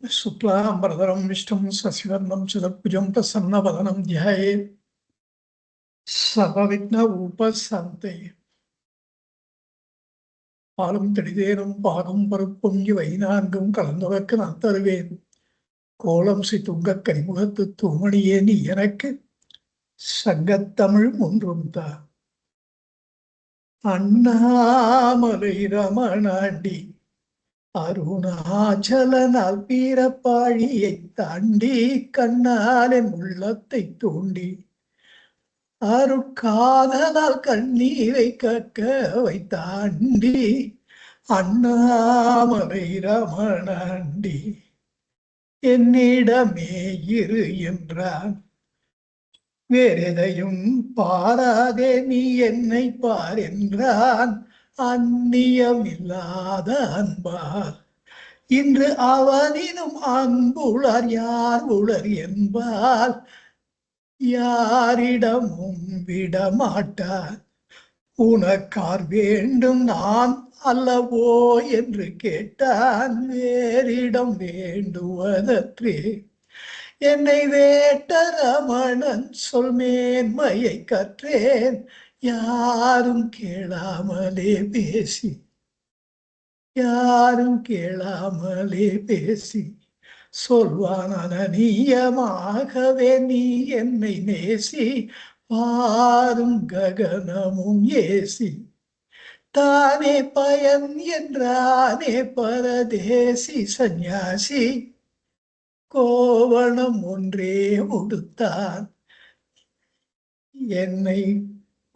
शुक्लांबरधरं विष्णुं शशिवर्णं चतुर्भुजं प्रसन्नवदनं ध्यायेत् सर्वविघ्नोपशान्तये பாலும் தெளிதேனும் பாகும் பருப்பும் இவை நான்கும் கலந்தவர்க்கு நான் தருவேன் கோலம் ஸ்ரீ துங்கக் கனிமுகத்து தூமணியே நீ எனக்கு சங்கத்தமிழ் ஒன்றும் தா அண்ணாமலை ரமணாண்டி அருணாச்சலனால் வீரப்பாழியை தாண்டி கண்ணால் என் உள்ளத்தை தூண்டி அருட்காதலால் கண்ணீரை கக்க வைத்தாண்டி அண்ணாமலை ரமணாண்டி என்னிடமே இரு என்றான். வேறெதையும் பாராதே நீ என்னை பார் என்றான். அந்நியமில்லாத அன்பால் இன்று அவனினும் அன்புளர் யார் உளர் என்பால் யாரிடமும் விடமாட்டார். உனக்கார் வேண்டும் நான் அல்லவோ என்று கேட்டான். வேறிடம் வேண்டுவதற்றே என்னை வேட்ட ரமணன் சொல் மேன்மையை கற்றேன். யாரும் கேளாமலே பேசி சொல்வான் அனனியமாகவே நீ என்னை நேசி. பாரும் ககனமும் ஏசி தானே பயன் என்றானே பரதேசி சந்நியாசி. கோவணம் ஒன்றே உடுத்தான் என்னை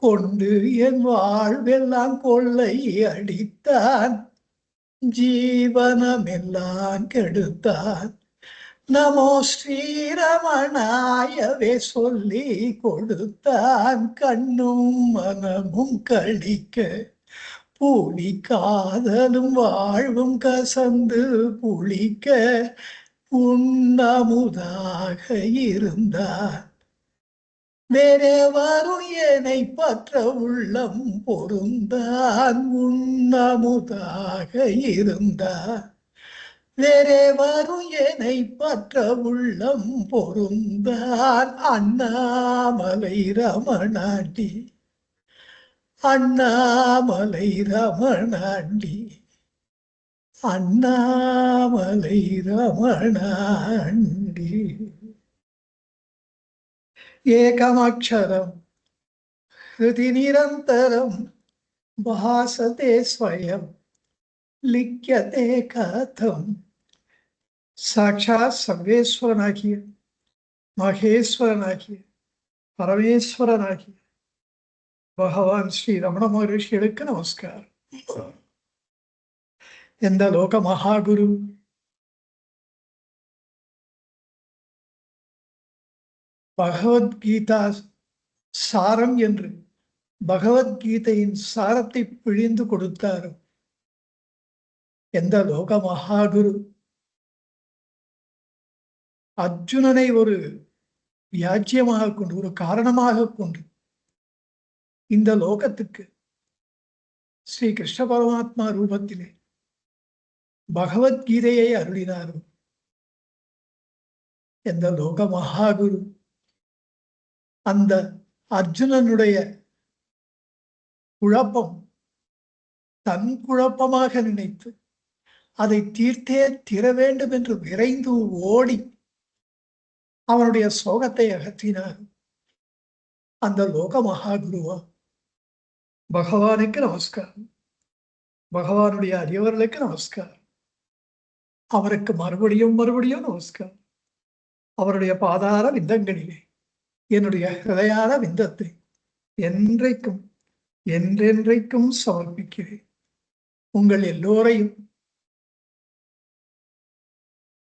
கொண்டு என் வாழ்வெல்லாம் கொள்ளை அடித்தான். ஜீவனமெல்லாம் கெடுத்தான். நமோ ஸ்ரீரமணாயவே சொல்லி கொடுத்தான். கண்ணும் மனமும் கழிக்க பூலி காதலும் வாழ்வும் கசந்து புளிக்க உண்ணமுதாக இருந்தார். வேறே வரும் என்னை பற்ற உள்ளம் பொருந்தான். உண்ணமுதாக இருந்தார். வேறே வரும் என்னை பற்ற உள்ளம் பொருந்தான். அண்ணாமலை ரமணாண்டி அண்ணாமலை ரமணாண்டி அண்ணாமலை ரமணாண்டி. ஏகமக்ஷரம் ஹிருதி நிரந்தரம் பாசதே ஸ்வயம் லிக்யதே கதம். சாட்சாத் சர்வேஸ்வரனாகிய மகேஸ்வரனாகிய பரமேஸ்வரனாகிய பகவான் ஸ்ரீ ரமண மகரிஷிகளுக்கு நமஸ்காரம். எந்த லோக மகாகுரு பகவத்கீதா சாரம் என்று பகவத்கீதையின் சாரத்தை பிழிந்து கொடுத்தாரோ, எந்த லோக மகாகுரு அர்ஜுனனை ஒரு வியாஜ்யமாக கொண்டு ஒரு காரணமாக கொண்டு இந்த லோகத்துக்கு ஸ்ரீ கிருஷ்ண பரமாத்மா ரூபத்திலே பகவத்கீதையை அருளினாரோ, எந்த லோக மகாகுரு அந்த அர்ஜுனனுடைய குழப்பம் தன் குழப்பமாக நினைத்து அதை தீர்த்தே தீர வேண்டும் என்று விரைந்து ஓடி அவனுடைய சோகத்தை அகற்றினார். அந்த லோக மகாகுருவா பகவானுக்கு நமஸ்காரம். பகவானுடைய அடியவர்களுக்கு நமஸ்காரம். அவருக்கு மறுபடியும் நமஸ்காரம். அவருடைய பாதார விந்தங்களிலே என்னுடைய ஹிருதயான விந்தத்தை என்றைக்கும் என்றென்றைக்கும் சமர்ப்பிக்கிறேன். உங்கள் எல்லோரையும்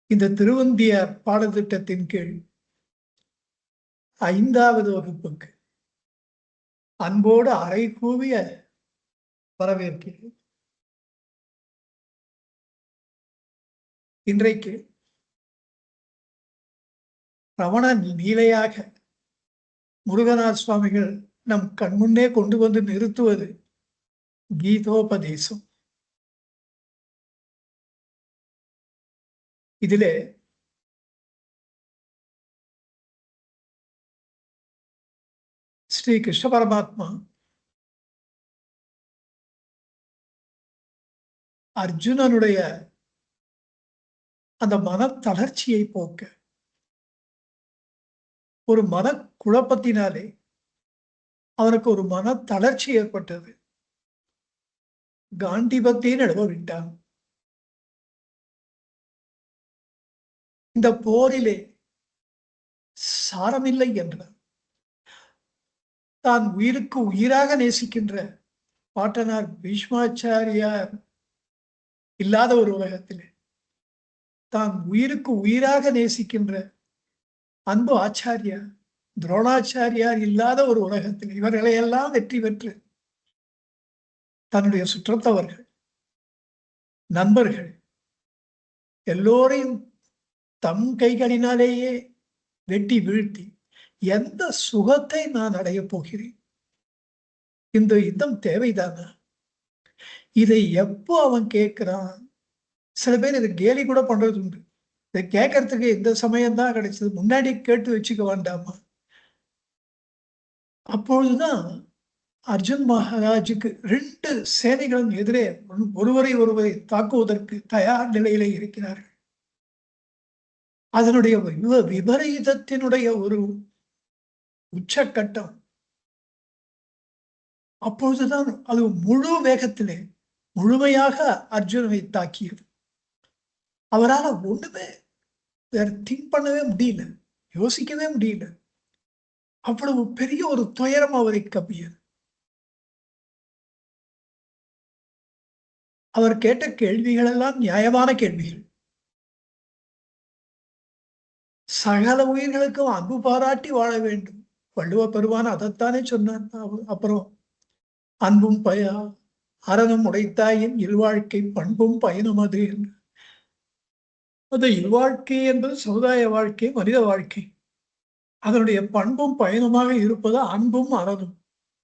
இந்த திருவந்தியார் பாடத்திட்டத்தின் கீழ் 5வது வகுப்புக்கு அன்போடு அறைகூவிய வரவேற்கிறேன். இன்றைக்கு ரமண லீலையாக முருகநாத சுவாமிகள் நம் கண்முன்னே கொண்டு வந்து நிறுத்துவது கீதோபதேசம். இதிலே ஸ்ரீ கிருஷ்ண பரமாத்மா அர்ஜுனனுடைய அந்த மன தளர்ச்சியை போக்க, ஒரு மன குழப்பத்தினாலே அவனுக்கு ஒரு மன தளர்ச்சி ஏற்பட்டது. காண்டிபத்தை நழுவ விட்டான். இந்த போரிலே சாரமில்லை என்றார். தான் உயிருக்கு உயிராக நேசிக்கின்ற பாட்டனார் பீஷ்மாச்சாரியார் இல்லாத ஒரு உலகத்திலே, தான் உயிருக்கு உயிராக நேசிக்கின்ற அன்பு ஆச்சாரியார் துரோணாச்சாரியார் இல்லாத ஒரு உலகத்தில் இவர்களை எல்லாம் வெற்றி பெற்று தன்னுடைய சுற்றத்தவர்கள், நண்பர்கள் எல்லோரையும் தம் கைகளினாலேயே வெட்டி வீழ்த்தி எந்த சுகத்தை நான் அடையப் போகிறேன்? இந்த யுத்தம் தேவைதானா? இதை எப்போ அவன் கேட்கிறான்? சில பேர் இதை கேலி கூட பண்றது உண்டு. இதை கேட்கறதுக்கு இந்த சமயம்தான் கிடைச்சது, முன்னாடி கேட்டு வச்சுக்க வேண்டாமா? அப்பொழுதுதான் அர்ஜுன் மகாராஜுக்கு 2 சேனைகளும் எதிரே ஒருவரை தாக்குவதற்கு தயார் நிலையிலே இருக்கிறார்கள். அதனுடைய விபரீதத்தினுடைய ஒரு உச்சக்கட்டம். அப்பொழுதுதான் அது முழு வேகத்திலே முழுமையாக அர்ஜுனனை தாக்கியது. அவரால் ஒண்ணுமே வேற திங்க் பண்ணவே முடியல, யோசிக்கவே முடியல. அவ்வளவு பெரிய ஒரு துயரம் அவரை கவ்வியது. அவர் கேட்ட கேள்விகள் எல்லாம் நியாயமான கேள்விகள். சகல உயிர்களுக்கும் அன்பு பாராட்டி வாழ வேண்டும். வள்ளுவ பெருமான் அதைத்தானே சொன்னான். அப்புறம் அன்பும் அறனும் உடைத்தாயின் இல்வாழ்க்கை பண்பும் பயனும் அது என்று. அது இல்வாழ்க்கை என்பது சமுதாய வாழ்க்கை, மனித வாழ்க்கை. அதனுடைய பண்பும் பயனுமாக இருப்பது அன்பும் அறனும்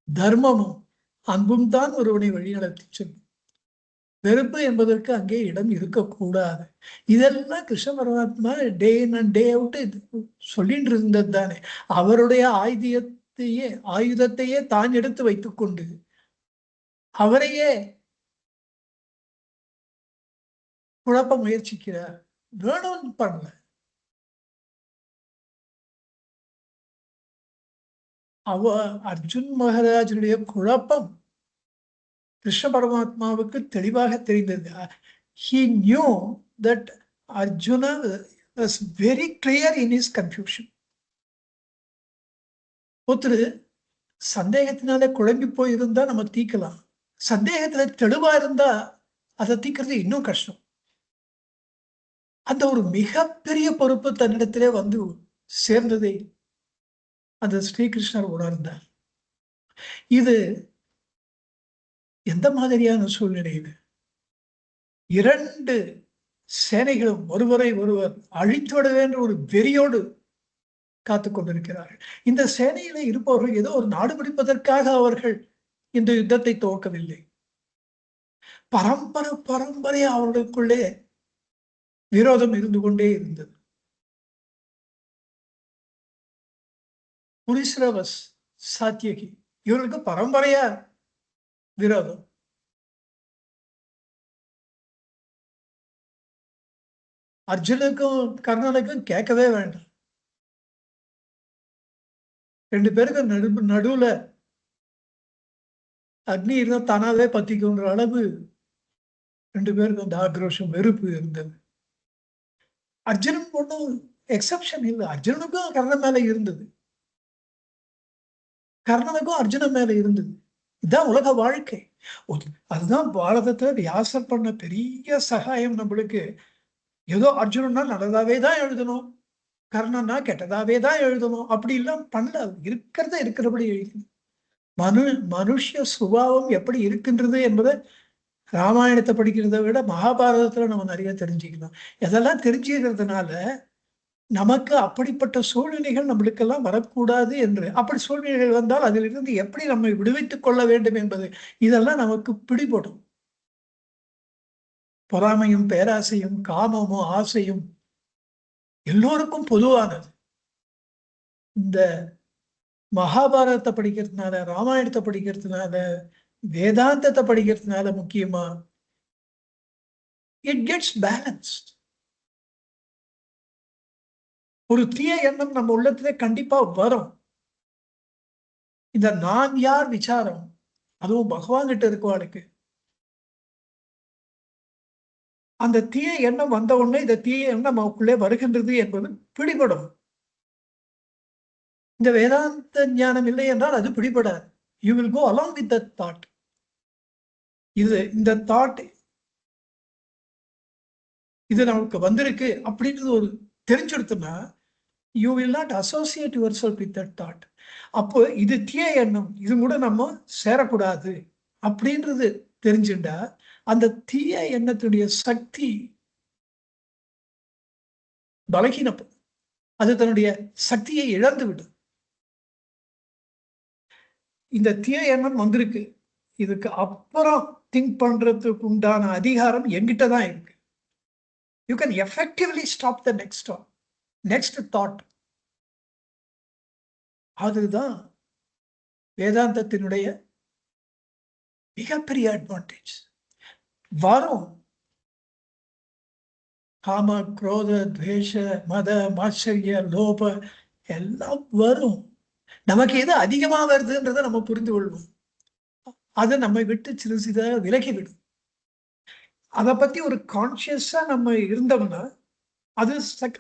தர்மமும். அன்பும் தான் ஒருவனை வழிநடத்தி செல்லும். வெறுப்பு என்பதற்கு அங்கே இடம் இருக்கக்கூடாது. இதெல்லாம் கிருஷ்ண பரமாத்மா டே இன் அண்ட் டே அவுட் சொல்லிட்டு இருந்தது தானே. அவருடைய ஆயுதத்தையே தான் எடுத்து வைத்துக் கொண்டு அவரையே குழப்ப முயற்சிக்கிறார். வேணும்னு பண்ணல. அர்ஜுன் மகாராஜனுடைய குழப்பம் கிருஷ்ண பரமாத்மாவுக்கு தெளிவாக தெரிந்தது. He knew that Arjuna was very clear in his confusion. ஒருத்தர் சந்தேகத்தினாலே குழம்பி போயிருந்தா நம்ம தீக்கலாம். சந்தேகத்துல தெளிவா இருந்தா அதை தீக்கிறது இன்னும் கஷ்டம். அந்த ஒரு மிகப்பெரிய பொறுப்பு தன்னிடத்திலே வந்து சேர்ந்ததை அந்த ஸ்ரீகிருஷ்ணர் உணர்ந்தார். இது எந்த மாதிரியான சூழ்நிலையில் 2 சேனைகளும் ஒருவரை ஒருவர் அழித்துவிட என்ற ஒரு வெறியோடு காத்துக் கொண்டிருக்கிறார்கள். இந்த சேனையில இருப்பவர்கள் ஏதோ ஒரு நாடு பிடிப்பதற்காக அவர்கள் இந்த யுத்தத்தை துவக்கவில்லை. பரம்பரை அவர்களுக்குள்ளே விரோதம் இருந்து கொண்டே இருந்தது. புரிஸ்ரவஸ், சாத்தியகி இவர்களுக்கு பரம்பரையா விரோதம். அர்ஜுனுக்கும் கர்ணனுக்கும் கேட்கவே வேண்டாம். 2 பேருக்கு நடுவுல அக்னி இருந்தா தானாவே பத்திக்குன்ற அளவு 2 பேருக்கும் அந்த ஆக்ரோஷம், வெறுப்பு இருந்தது. அர்ஜுனன் ஒன்றும் எக்ஸப்ஷன் இல்லை. அர்ஜுனனுக்கும் கர்ணன் மேல இருந்தது, கர்ணனுக்கும் அர்ஜுனன் மேல இருந்தது. இதுதான் உலக வாழ்க்கை. அதுதான் பாரதத்துல வியாசர் பண்ண பெரிய சகாயம் நம்மளுக்கு. ஏதோ அர்ஜுனன்னா நல்லதாவே தான் எழுதணும், கர்ணன்னா கெட்டதாவே தான் எழுதணும், அப்படி எல்லாம் பண்ணல. இருக்கிறத இருக்கிறபடி எழுதணும். மனுஷ சுபாவம் எப்படி இருக்கின்றது என்பதை ராமாயணத்தை படிக்கிறத விட மகாபாரதத்துல நம்ம நிறைய தெரிஞ்சுக்கலாம். இதெல்லாம் தெரிஞ்சுக்கிறதுனால நமக்கு அப்படிப்பட்ட சூழ்நிலைகள் நம்மளுக்கெல்லாம் வரக்கூடாது என்று, அப்படி சூழ்நிலைகள் வந்தால் அதிலிருந்து எப்படி நம்மை விடுவித்துக் கொள்ள வேண்டும் என்பது இதெல்லாம் நமக்கு பிடிபடும். பொறாமையும் பேராசையும் காமமும் ஆசையும் எல்லோருக்கும் பொதுவானது. இந்த மகாபாரதத்தை படிக்கிறதுனால, ராமாயணத்தை படிக்கிறதுனால, வேதாந்தத்தை படிக்கிறதுனால முக்கியமா இட் கெட்ஸ் பேலன்ஸ்ட். ஒரு தீய எண்ணம் நம்ம உள்ளத்திலே கண்டிப்பா வரும். இந்த நான் யார் விசாரம், அதுவும் பகவான் கிட்ட இருக்கவாளுக்கு அந்த தீய எண்ணம் வந்த உடனே இந்த தீய எண்ணம் நமக்குள்ளே வருகின்றது என்பது பிடிபடும். இந்த வேதாந்த ஞானம் இல்லை என்றால் அது பிடிபடாது. You will go along with that thought. இந்த தாட் இது நமக்கு வந்திருக்கு அப்படின்றது ஒரு தெரிஞ்செடுத்தோம்னா you will not associate yourself with that thought. அப்போ இது தீய எண்ணம், இது கூட நம்ம சேரக்கூடாது அப்படின்றது தெரிஞ்சுட்டா அந்த தீய எண்ணத்துடைய சக்தி பலகீனப்படும். அது தன்னுடைய சக்தியை இழந்து விடும். இந்த தீய எண்ணம் வந்திருக்கு, இதுக்கு அப்புறம் திங்க் பண்றதுக்கு உண்டான அதிகாரம் என்கிட்ட தான் இருக்கு. You can effectively stop the next thought. அதுதான் வேதாந்தத்தினுடைய மிகப்பெரிய அட்வான்டேஜ். வரும் காம, குரோத, துவேஷ, மத, மாச்சரிய, லோப எல்லாம் வரும். நமக்கு எது அதிகமா வருதுன்றதை நம்ம புரிந்து கொள்வோம். அதை நம்மை விட்டு சிறு சிறிதாக விலகிவிடும். அதை பத்தி ஒரு கான்சியஸா நம்ம இருந்தோம்னா அது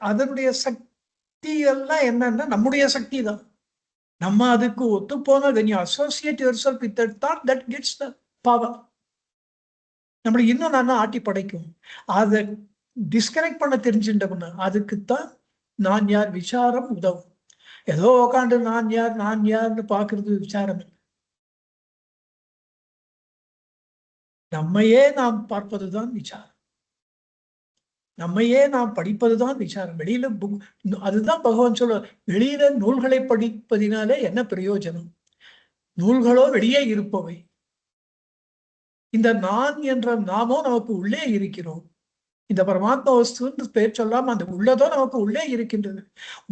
அதனுடைய சக்தி எல்லாம் என்னன்னா நம்முடைய சக்தி தான். நம்ம அதுக்கு ஒத்து போனால் when you associate yourself with that thought that gets the power. நம்மளை இன்னும் நல்லா ஆட்டி படைக்கும். அதை டிஸ்கனெக்ட் பண்ண தெரிஞ்சுட்டோம்னா அதுக்குத்தான் நான் யார் விசாரம் உதவும். ஏதோ உக்காண்டு நான் யார்னு பாக்குறது விசாரம். நம்மையே நாம் பார்ப்பதுதான் விசாரம். நம்மையே நாம் படிப்பதுதான் விசாரம். வெளியில அதுதான் பகவான் சொல்ல, வெளியில நூல்களை படிப்பதினாலே என்ன பிரயோஜனம்? நூல்களோ வெளியே இருப்பவை. இந்த நான் என்ற நாமோ நமக்கு உள்ளே இருக்கிறோம். இந்த பரமாத்மா வஸ்துன்னு பெயர் சொல்லாம அந்த உள்ளதோ நமக்கு உள்ளே இருக்கின்றது.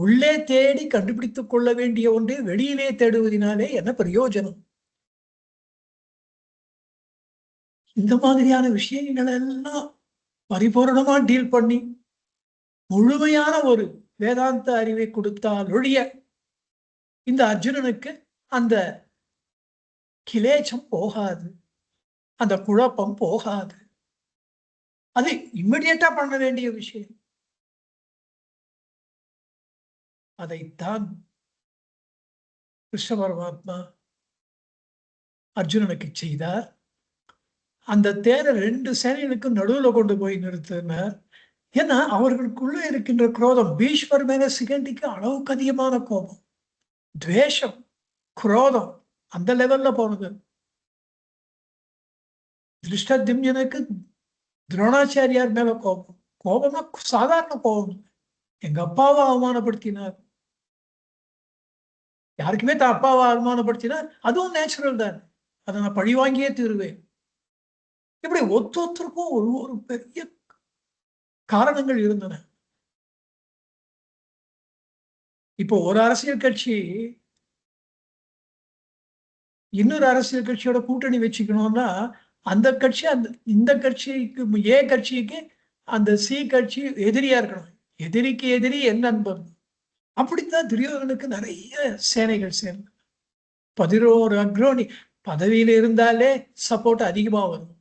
உள்ளே தேடி கண்டுபிடித்துக் கொள்ள வேண்டிய ஒன்றை வெளியிலே தேடுவதனாலே என்ன பிரயோஜனம்? இந்த மாதிரியான விஷயங்கள் எல்லாம் பரிபூர்ணமா டீல் பண்ணி முழுமையான ஒரு வேதாந்த அறிவை கொடுத்தால் ஒழிய இந்த அர்ஜுனனுக்கு அந்த கிலேச்சம் போகாது, அந்த குழப்பம் போகாது. அது இம்மிடியட்டா பண்ண வேண்டிய விஷயம். அதைத்தான் கிருஷ்ண பரமாத்மா அர்ஜுனனுக்கு செய்தார். அந்த தேரை 2 சேனைகளுக்கும் நடுவில் கொண்டு போய் நிறுத்தினார். ஏன்னா அவர்களுக்குள்ள இருக்கின்ற குரோதம், பீஷ்மர் மேல சிகண்டிக்கு அளவுக்கு அதிகமான கோபம், துவேஷம், குரோதம் அந்த லெவல்ல போனது. திருஷ்டத்யும்னனுக்கு துரோணாச்சாரியார் மேல கோபம். கோபம்னா சாதாரண கோபம். எங்க அப்பாவை அவமானப்படுத்தினார். யாருக்குமே தான் அப்பாவை அவமானப்படுத்தினார், அதுவும் நேச்சுரல் தான். அதை நான் பழி வாங்கியே தீருவேன். இப்படி ஒருத்தருக்கும் ஒரு பெரிய காரணங்கள் இருந்தன. இப்போ ஒரு அரசியல் கட்சி இன்னொரு அரசியல் கட்சியோட கூட்டணி வச்சுக்கணும்னா அந்த கட்சி இந்த கட்சிக்கு ஏ கட்சிக்கு அந்த சி கட்சி எதிரியா இருக்கணும். எதிரிக்கு எதிரி என் நண்பன். அப்படித்தான் துரியோதனுக்கு நிறைய சேனைகள் சேர்ந்து 11 அக்ரோனி பதவியில இருந்தாலே சப்போர்ட் அதிகமா வரும்.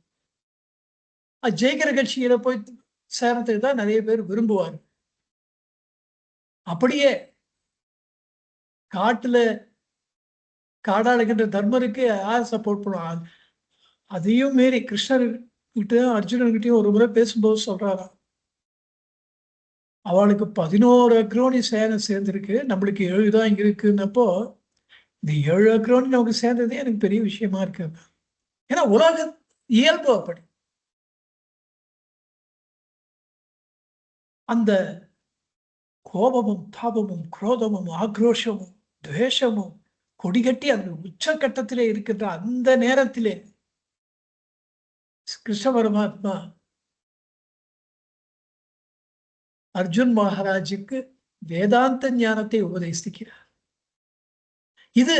ஜெயிக்கிற கட்சியில போய் சேரத்துக்கு தான் நிறைய பேர் விரும்புவாங்க. அப்படியே காட்டுல காடாளுகின்ற தர்மருக்கு யார் சப்போர்ட் பண்ணுவாங்க? அதையும் மீறி கிருஷ்ணர் கிட்டையும் அர்ஜுனன்கிட்டையும் ஒரு முறை பேசும்போது சொல்றாராம், அவளுக்கு 11 அக்ரோனி சேனை சேர்ந்திருக்கு, நம்மளுக்கு 7 தான் இங்க இருக்குன்னப்போ இந்த 7 அக்ரோனி நமக்கு சேர்ந்ததே எனக்கு பெரிய விஷயமா இருக்கு. ஏன்னா உலக இயல்பு அப்படி. அந்த கோபமும் தாபமும் குரோதமும் ஆக்ரோஷமும் துவேஷமும் கொடிகட்டி அந்த உச்சகட்டத்திலே இருக்கின்ற அந்த நேரத்திலே கிருஷ்ண பரமாத்மா அர்ஜுன் மகாராஜுக்கு வேதாந்த ஞானத்தை உபதேசிக்கிறார். இது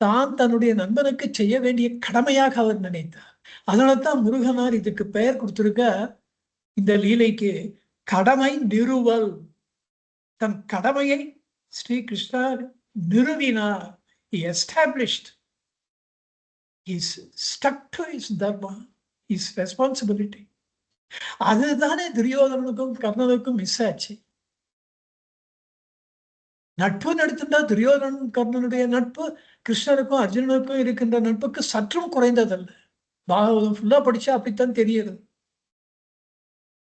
தான் தன்னுடைய நண்பனுக்கு செய்ய வேண்டிய கடமையாக அவர் நினைத்தார். அதனால்தான் முருகனார் இதுக்கு பெயர் கொடுத்திருக்க, இந்த லீலைக்கு கடமை நிறுவல். தன் கடமையை ஸ்ரீ கிருஷ்ணர் நிறுவினார். He established. He stuck to his dharma, his responsibility. அதுதானே துரியோதனனுக்கும் கர்ணனுக்கும் மிஸ் ஆச்சு. நட்புன்னு எடுத்துட்டா துரியோதனன் கர்ணனுடைய நட்பு கிருஷ்ணனுக்கும் அர்ஜுனனுக்கும் இருக்கின்ற நட்புக்கு சற்றும் குறைந்ததல்ல. பாகவதம் ஃபுல்லா படிச்சா அப்படித்தான் தெரியுது.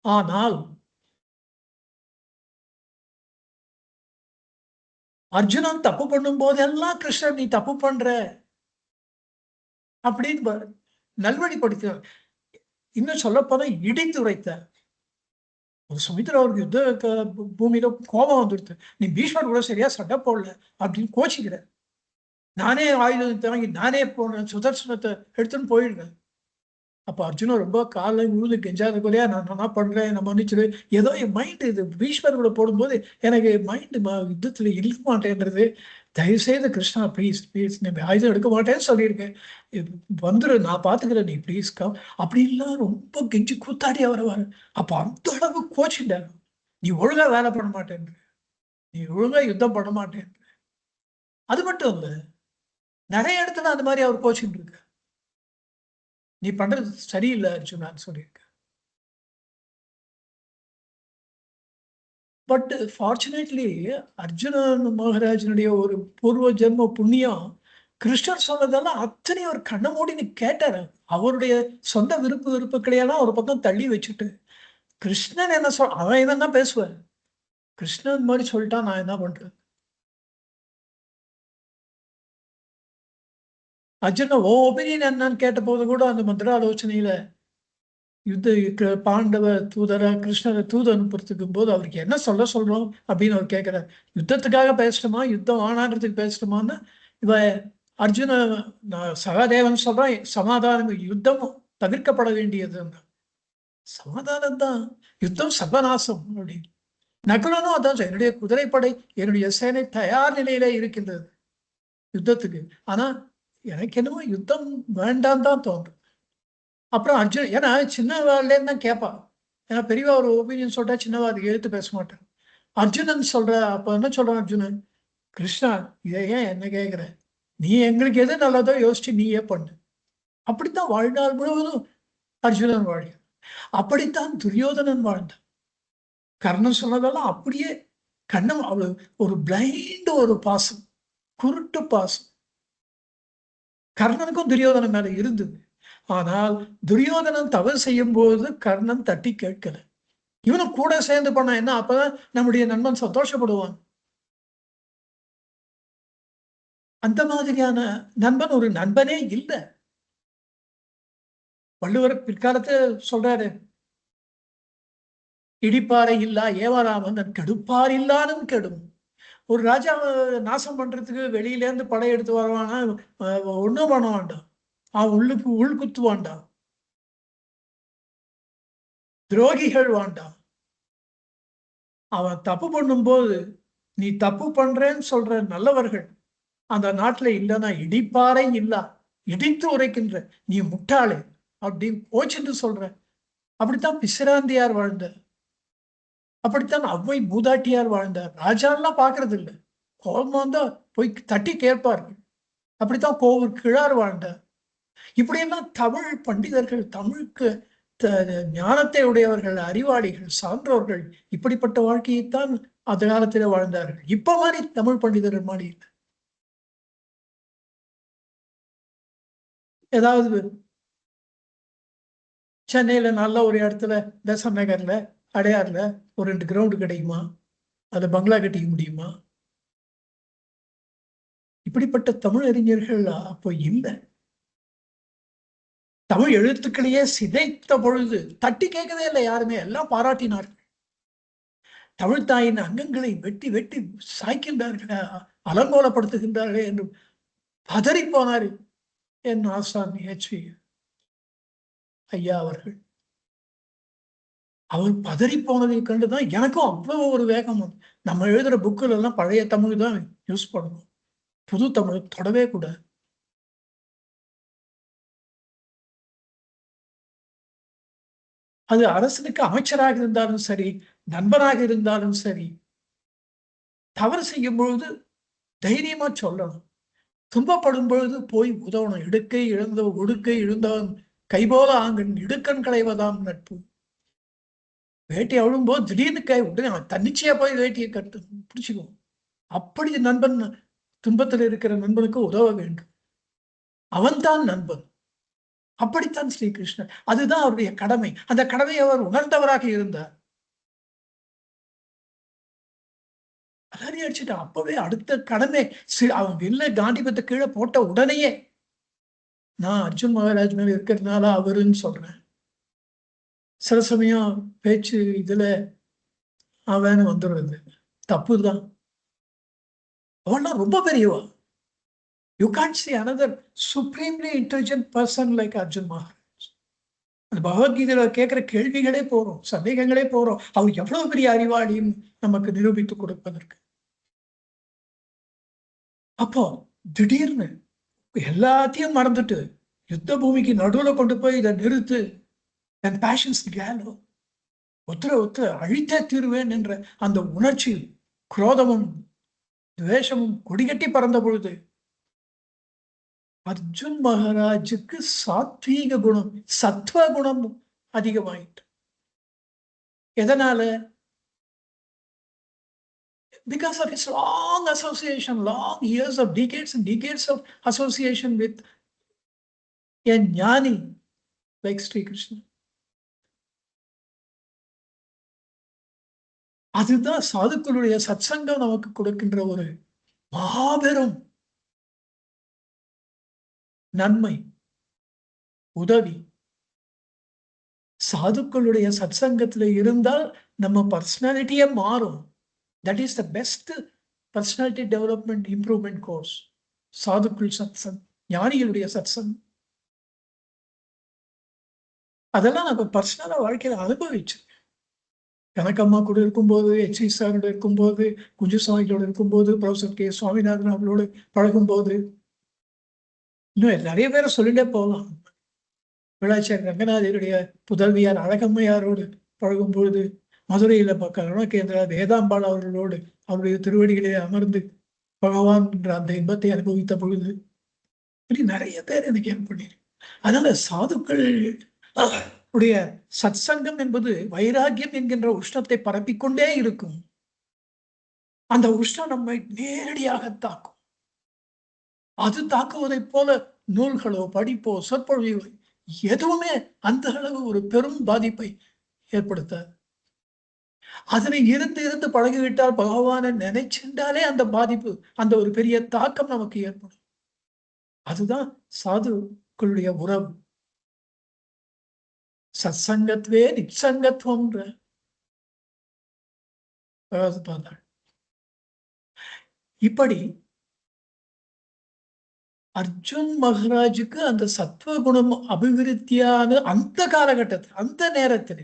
ஆனால் அர்ஜுனன் தப்பு பண்ணும் போதெல்லாம் கிருஷ்ணன் நீ தப்பு பண்ற அப்படின்னு நல்வழிப்படுத்தினார். இன்னும் சொல்ல போனா இடித்து உரைத்தார். ஒரு சுமித்ரா அவருக்கு யுத்த பூமியில கோபம் வந்துடுது. நீ பீஷ்மர் கூட சரியா சண்டை போடல அப்படின்னு கோச்சிக்கிற. நானே ஆயுதத்தை வாங்கி நானே போனேன், சுதர்சனத்தை எடுத்துன்னு போயிடுறேன். அப்ப அர்ஜுனன் ரொம்ப காலை உழுது கெஞ்சாத குறையா நான் பண்றேன், நான் மன்னிச்சிடு. ஏதோ என் மைண்ட் இது பீஷ்மர் கூட போடும்போது எனக்கு மைண்டு யுத்தத்துல இருக்க மாட்டேன்றது. தயவுசெய்து கிருஷ்ணா ப்ளீஸ் ப்ளீஸ் நீ ஆயுதம் எடுக்க மாட்டேன்னு சொல்லியிருக்கேன், வந்துரு நான் பாத்துக்கிறேன், நீ ப்ளீஸ் கம் அப்படின்லாம் ரொம்ப கெஞ்சி கூத்தாடி வரவாரு. அப்ப அந்த அளவு கோச்சிட்டாரு. நீ ஒழுங்கா வேலை பண்ண மாட்டேன், நீ ஒழுங்கா யுத்தம் பண்ண மாட்டேன். அது மட்டும் இல்ல, நிறைய இடத்துல அந்த மாதிரி அவர் கோச்சிட்டு இருக்க. நீ பண்றது சரியில்லை அர்ஜுனான்னு சொல்லியிருக்க. பட் ஃபார்ச்சுனேட்லி அர்ஜுனன் மகாராஜனுடைய ஒரு பூர்வ ஜென்ம புண்ணியம் கிருஷ்ணர் சொன்னதெல்லாம் அத்தனை ஒரு கண்ண மூடின்னு கேட்டாரு. அவருடைய சொந்த விருப்புகளையெல்லாம் ஒரு பக்கம் தள்ளி வச்சுட்டு கிருஷ்ணன் என்ன அவன் என்னன்னா பேசுவார். கிருஷ்ணன் மாதிரி சொல்லிட்டா நான் என்ன பண்றது? அர்ஜுன ஓ ஒப்பீனியன் என்னன்னு கேட்ட போது கூட அந்த மந்திராலோசனையில யுத்த பாண்டவ தூதரா கிருஷ்ணரை தூது அனுப்புறதுக்கும் போது அவருக்கு என்ன சொல்றோம் அப்படின்னு அவர் கேட்கிறார். யுத்தத்துக்காக பேசணுமா, யுத்தம் ஆனான்றதுக்கு பேசணுமான்னு இவ அர்ஜுன சகாதேவன் சொல்றான், சமாதானம் யுத்தம் தவிர்க்கப்பட வேண்டியது. சமாதானம் தான், யுத்தம் சர்வநாசம் அப்படின்னு. நகுலனும் அதான் என்னுடைய குதிரைப்படை என்னுடைய சேனை தயார் நிலையில இருக்கின்றது யுத்தத்துக்கு. ஆனா எனக்கு என்னமோ யுத்தம் வேண்டாம் தான் தோன்றும். அப்புறம் அர்ஜுன் ஏன்னா சின்னவாள்லேருந்து தான் கேட்பான். ஏன்னா பெரியவா ஒரு ஒப்பீனியன் சொல்றா, சின்னவா அதுக்கு எழுத்து பேச மாட்டேன். அர்ஜுனன் சொல்ற அப்ப என்ன சொல்றான் அர்ஜுனன், கிருஷ்ணா இதை ஏன் என்ன கேட்கிற, நீ எங்களுக்கு எது நல்லதோ யோசிச்சு நீயே பண்ணு. அப்படித்தான் வாழ்நாள் முழுவதும் அர்ஜுனன் வாழ். அப்படித்தான் துரியோதனன் வாழ்ந்தான். கர்ணன் சொன்னதெல்லாம் அப்படியே கண்ணம் அவளு ஒரு பிளைண்ட் ஒரு பாசம், குருட்டு பாசம் கர்ணனுக்கும் துரியோதனன் மேல இருந்தது. ஆனால் துரியோதனன் தவறு செய்யும் போது கர்ணன் தட்டி கேட்கல. இவனும் கூட சேர்ந்து பண்ண என்ன, அப்பதான் நம்முடைய நண்பன் சந்தோஷப்படுவான். அந்த மாதிரியான நண்பன் ஒரு நண்பனே இல்லை. வள்ளுவர் பிற்காலத்தை சொல்றாரு, இடிப்பாறை இல்லா ஏவராமன் கெடுப்பார் இல்லாலும் கெடும். ஒரு ராஜாவை நாசம் பண்றதுக்கு வெளியில இருந்து படை எடுத்து வருவானா, ஒண்ணும் பண்ண வேண்டாம், அவன் உள்ளுக்கு உள் குத்து வேண்டாம், துரோகிகள் வேண்டாம். அவன் தப்பு பண்ணும்போது நீ தப்பு பண்றேன்னு சொல்ற நல்லவர்கள் அந்த நாட்டுல இல்லைன்னா இடிப்பாறை இல்லா, இடித்து உரைக்கின்ற நீ முட்டாளே அப்படின்னு கோச்சிட்டு சொல்ற. அப்படித்தான் பிசிராந்தியார் வாழ்ந்தார். அப்படித்தான் அவ்வை மூதாட்டியார் வாழ்ந்தார். ராஜாலாம் பாக்குறது இல்லை, கோபம் வந்தா போய் தட்டி கேட்பார்கள். அப்படித்தான் கோவூர் கிழார் வாழ்ந்தார். இப்படியெல்லாம் தமிழ் பண்டிதர்கள், தமிழுக்கு ஞானத்தை உடையவர்கள், அறிவாளிகள், சான்றோர்கள் இப்படிப்பட்ட வாழ்க்கையைத்தான் அந்த காலத்துல வாழ்ந்தார்கள். இப்ப மாதிரி தமிழ் பண்டிதர்கள் மாதிரி இல்லை. ஏதாவது சென்னையில நல்ல ஒரு இடத்துல பெசன் நகர்ல அடையாறுல ஒரு 2 கிரவுண்டு கிடைக்குமா, அதை பங்களா கட்டிக்க முடியுமா? இப்படிப்பட்ட தமிழ் அறிஞர்கள் அப்போ இல்லை. தமிழ் எழுத்துக்களையே சிதைத்த பொழுது தட்டி கேட்கவே இல்லை யாருமே, எல்லாம் பாராட்டினார்கள். தமிழ் தாயின் அங்கங்களை வெட்டி வெட்டி சாய்க்கின்றார்களே, அலங்கோலப்படுத்துகின்றார்களே என்று பதறி போனார் என் ஆசாமி HP ஐயா அவர்கள். அவர் பதறி போனதை கண்டுதான் எனக்கும் அவ்வளவு ஒரு வேகம் வந்து. நம்ம எழுதுற புக்கில் எல்லாம் பழைய தமிழ் தான் யூஸ் பண்ணணும், புது தமிழ் தொடவே கூடாது. அது அரசனுக்கு அமைச்சராக இருந்தாலும் சரி, நண்பனாக இருந்தாலும் சரி, தவறு செய்யும் பொழுது தைரியமா சொல்லணும். துன்பப்படும் பொழுது போய் உதவணும். இடுக்கை இழந்த ஒடுக்கை இழந்தவன் கைபோல ஆங்கன் இடுக்கண் களைவதாம் நட்பு. வேட்டி அழும்போது திடீர்னு கை உடனே அவன் தன்னிச்சையா போய் வேட்டியை கட்டு பிடிச்சுக்குவோம். அப்படி நண்பன், துன்பத்தில் இருக்கிற நண்பனுக்கு உதவ வேண்டும். அவன்தான் நண்பன். அப்படித்தான் ஸ்ரீகிருஷ்ணன். அதுதான் அவருடைய கடமை. அந்த கடமையை அவர் உணர்ந்தவராக இருந்தார். அலறி அடிச்சுட்டான். அப்பவே அடுத்த கடமை, அவன் வில்ல காண்டிபத்தை கீழே போட்ட உடனேயே, நான் அர்ஜுன் மகாராஜ் மேல இருக்கிறதுனால அவருன்னு சொல்றேன். சில சமயம் பேச்சு இதுல அவன்னு வந்துடுறது தப்புதான். அவன்லாம் ரொம்ப பெரியவா. You can't see another supremely intelligent person like Arjun Maharaj. அந்த பகவத்கீதையில கேட்கிற கேள்விகளே போறோம், சந்தேகங்களே போறோம், அவர் எவ்வளவு பெரிய அறிவாளின்னு நமக்கு நிரூபித்து கொடுப்பதற்கு. அப்போ திடீர்னு எல்லாத்தையும் மறந்துட்டு யுத்த பூமிக்கு நடுவுல கொண்டு போய் இதை நிறுத்து, என் பேஷன்ஸ் கேலோ, ஒருத்தர அழித்தே தீருவேன் என்ற அந்த உணர்ச்சி, குரோதமும் துவேஷமும் கொடிகட்டி பறந்த பொழுது அர்ஜுன் மகாராஜுக்கு சாத்வீக குணம், சத்வ குணம் அதிகமாயிட்டு. எதனால? Because of his long association, long years of decades and decades of association with a ஞானி like Sri Krishna. அதுதான் சாதுக்களுடைய சத்சங்கம் நமக்கு கொடுக்கின்ற ஒரு மாபெரும் நன்மை, உதவி. சாதுக்களுடைய சத்சங்கத்துல இருந்தால் நம்ம பர்சனாலிட்டியே மாறும். That is the best personality development improvement course. சாதுக்குள் சத்சங், ஞானிகளுடைய சத்சங். அதெல்லாம் நம்ம பர்சனலா வாழ்க்கையில அனுபவிச்சு. கனகம்மா கூட இருக்கும்போது, எச் சி சாரோட இருக்கும்போது, குஞ்சு சுவாமிகளோட இருக்கும்போது, ப்ரொஃபசர் கே சுவாமிநாதன் அவர்களோடு பழகும்போது, இன்னும் நிறைய பேரை சொல்லிட்டே போகலாம். விளாச்சாரி ரங்கநாதருடைய புதல்வியார் அழகம்மையாரோடு பழகும்பொழுது, மதுரையில கருணாகேந்திரா வேதாம்பாள் அவர்களோடு அவருடைய திருவடிகளே அமர்ந்து பகவான் என்ற அந்த இன்பத்தை அனுபவித்த பொழுது, இப்படி நிறைய பேர் எனக்கு ஹெல்ப் பண்ணிருக்கு. அதனால சாதுக்கள் உடைய சத்சங்கம் என்பது வைராகியம் என்கின்ற உஷ்ணத்தை பரப்பிக்கொண்டே இருக்கும். அந்த உஷ்ணம் நம்மை நேரடியாக தாக்கும். அது தாக்குவதைப் போல நூல்களோ படிப்போ சொற்பொழிவோ எதுவுமே அந்த அளவு ஒரு பெரும் பாதிப்பை ஏற்படுத்தாது. அதனை இருந்து இருந்து பழகிவிட்டால், பகவானை நினைச்சிருந்தாலே அந்த பாதிப்பு, அந்த ஒரு பெரிய தாக்கம் நமக்கு ஏற்படும். அதுதான் சாதுக்களுடைய உறவு. சத்சங்கத்வே நிச்சங்கத்துவம். இப்படி அர்ஜுன் மகாராஜுக்கு அந்த சத்துவ குணம் அபிவிருத்தியான அந்த காலகட்டத்தில், அந்த நேரத்தில்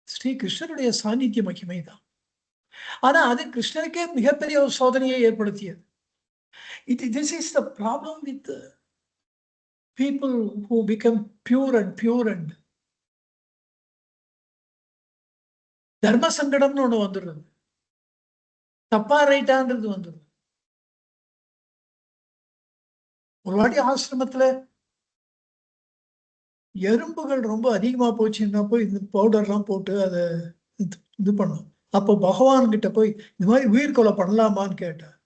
ஸ்ரீ கிருஷ்ணனுடைய சாநித்திய மகிமைதான். ஆனா அது கிருஷ்ணனுக்கே மிகப்பெரிய ஒரு சோதனையை ஏற்படுத்தியது. This is the problem with the people who become pure and தர்ம சங்கடம்னு ஒண்ணு வந்துடுறது. தப்பா ரைட்டான்றது வந்துடுது. ஒரு வாட்டி ஆசிரமத்துல எறும்புகள் ரொம்ப அதிகமா போச்சுன்னா போய் இந்த பவுடர்லாம் போட்டு அதை இது பண்ணும். அப்போ பகவான் கிட்ட போய் இந்த மாதிரி உயிர் கொலை பண்ணலாமான்னு கேட்டேன்.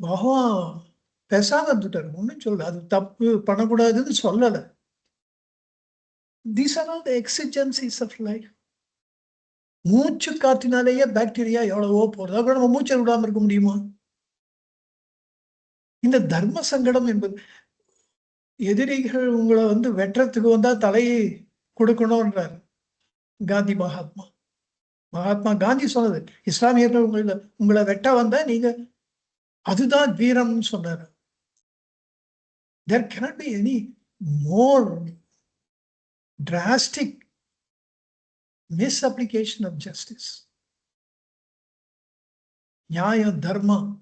பகவான் பேசாம இருந்துட்டாரு, ஒன்றும் சொல்லல. அது தப்பு, பண்ணக்கூடாதுன்னு சொல்லலை. These are all the exigencies of life. மூச்சு காற்றினாலேயே பாக்டீரியா எவ்வளவோ போறது. அப்புறம் நம்ம மூச்சை விடாம இருக்க முடியுமா? இந்த தர்ம சங்கடம் என்பது, எதிரிகள் உங்களை வெற்றத்துக்கு வந்தா தலையை கொடுக்கணும்ன்றார் காந்தி மகாத்மா. மகாத்மா காந்தி சொன்னது, இஸ்லாமியர்கள் உங்களை வெட்ட வந்தா நீங்க, அதுதான் வீரம்னு சொன்னார். There cannot be any more drastic misapplication of justice. Nyaya, dharma.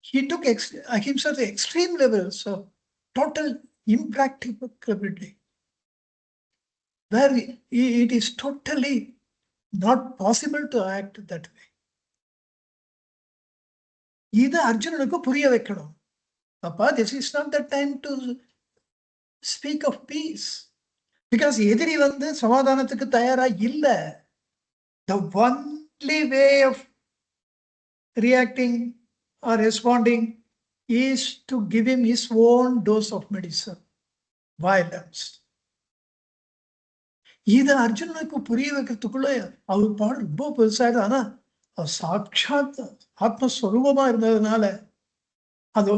He took ahimsa to extreme levels of total impracticability, where it is totally not possible to act that way. இது அர்ஜுனனுக்கு புரிய வைக்கணும். அப்பா, this is not the time to speak of peace. Because எதிரி வந்து சமாதானத்துக்கு தயாரா இல்ல. The only way of reacting or responding is to give him his own dose of medicine, violence. இது அர்ஜுனனுக்கு புரிய வைக்கிறதுக்குள்ள அவர் பாடு ரொம்ப பெருசாயிடும். ஆனா சாட்சாத் ஆத்மஸ்வரூபமா இருந்ததுனால அது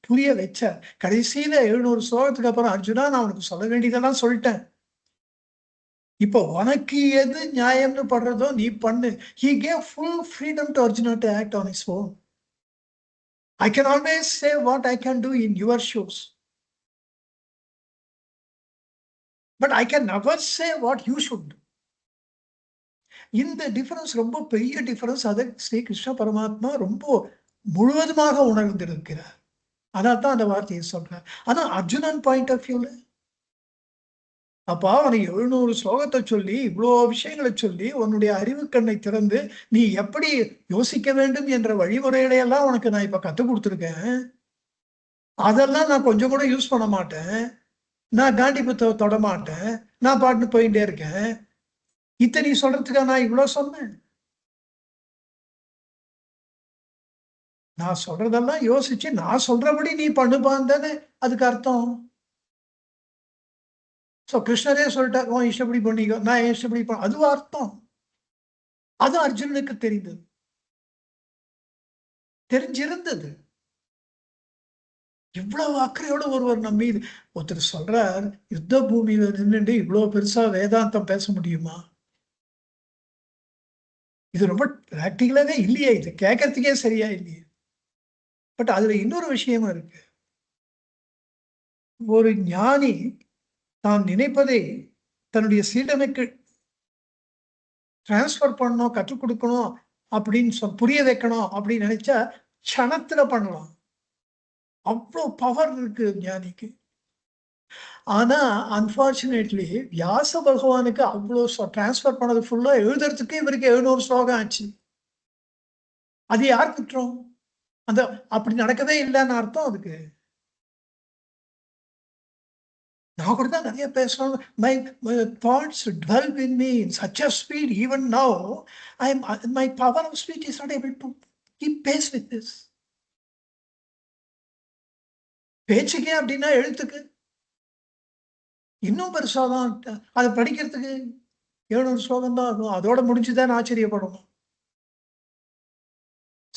புரிய வச்சார். கடைசியில 700 ஸ்லோகத்துக்கு அப்புறம், அர்ஜுனா, நான் உனக்கு சொல்ல வேண்டியதெல்லாம் சொல்லிட்டேன், இப்போ உனக்கு எது நியாயம்னு படுறதோ நீ பண்ணு. He gave full freedom to Arjuna to act on his own. I can always say what I can do in your shoes, but I can never say what you should do. இந்த difference ரொம்ப பெரிய difference. அதை ஸ்ரீ கிருஷ்ண பரமாத்மா ரொம்ப முழுவதுமாக உணர்ந்திருக்கிறார். அதான் தான் அந்த வார்த்தையை சொல்றார். ஆனா அர்ஜுனன் பாயிண்ட் ஆஃப் வியூல, அப்பா, அவனுக்கு 700 ஸ்லோகத்தை சொல்லி இவ்வளோ விஷயங்களை சொல்லி உன்னுடைய அறிவு கண்ணை திறந்து நீ எப்படி யோசிக்க வேண்டும் என்ற வழிமுறைகளை எல்லாம் உனக்கு நான் இப்ப கற்றுக் கொடுத்துருக்கேன். அதெல்லாம் நான் கொஞ்சம் கூட யூஸ் பண்ண மாட்டேன். நான் காண்டி புத்தகம் தொட மாட்டேன். நான் பாட்டுன்னு போயிட்டே இருக்கேன். இத்தனை சொல்றதுக்காக நான் இவ்வளவு சொன்னேன். நான் சொல்றதெல்லாம் யோசிச்சு நான் சொல்றபடி நீ பண்ணுப்பான்னு தானே அதுக்கு அர்த்தம். சோ கிருஷ்ணரே சொல்லிட்டார், உன் இஷ்டப்படி பண்ணிக்கோ, நான் இஷ்டப்படி பண்ண, அதுவும் அர்த்தம். அது அர்ஜுனனுக்கு தெரிஞ்சிருந்தது. இவ்வளவு அக்கறையோட ஒருவர் நம்ம மீது ஒருத்தர் சொல்றார், யுத்த பூமியில நின்றுட்டு இவ்வளவு பெருசா வேதாந்தம் பேச முடியுமா? இது ரொம்ப பிராக்டிகலாவே இல்லையே, இது கேட்கறதுக்கே சரியா இல்லையே. பட் அதுல இன்னொரு விஷயமும் இருக்கு. ஒரு ஞானி தான் நினைப்பதை தன்னுடைய சீடனுக்கு டிரான்ஸ்பர் பண்ணணும், கற்றுக் கொடுக்கணும் அப்படின்னு புரிய வைக்கணும் அப்படின்னு நினைச்சா க்ஷணத்துல பண்ணலாம். அவ்வளோ பவர் இருக்கு ஞானிக்கு. ஆனா அன்பார்ச்சுனேட்லி வியாச பகவானுக்கு அவ்வளோ டிரான்ஸ்பர் பண்ணது ஃபுல்லா எழுதுறதுக்கு இவருக்கு 700 ஸ்லோகம் ஆச்சு. அது யார் குற்றம்? அந்த அப்படி நடக்கவே இல்லைன்னு அர்த்தம் அதுக்கு. நான் கூட தான் நிறைய பேசணும். My thoughts dwell in me in such a speed, even now my power of speech is not able to keep pace with this. பேச்சுக்கே அப்படின்னா எழுத்துக்கு இன்னும் பெருசாதான். அதை படிக்கிறதுக்கு 700 ஸ்லோகம் தான் ஆகும். அதோட முடிஞ்சுதான் ஆச்சரியப்படணும்.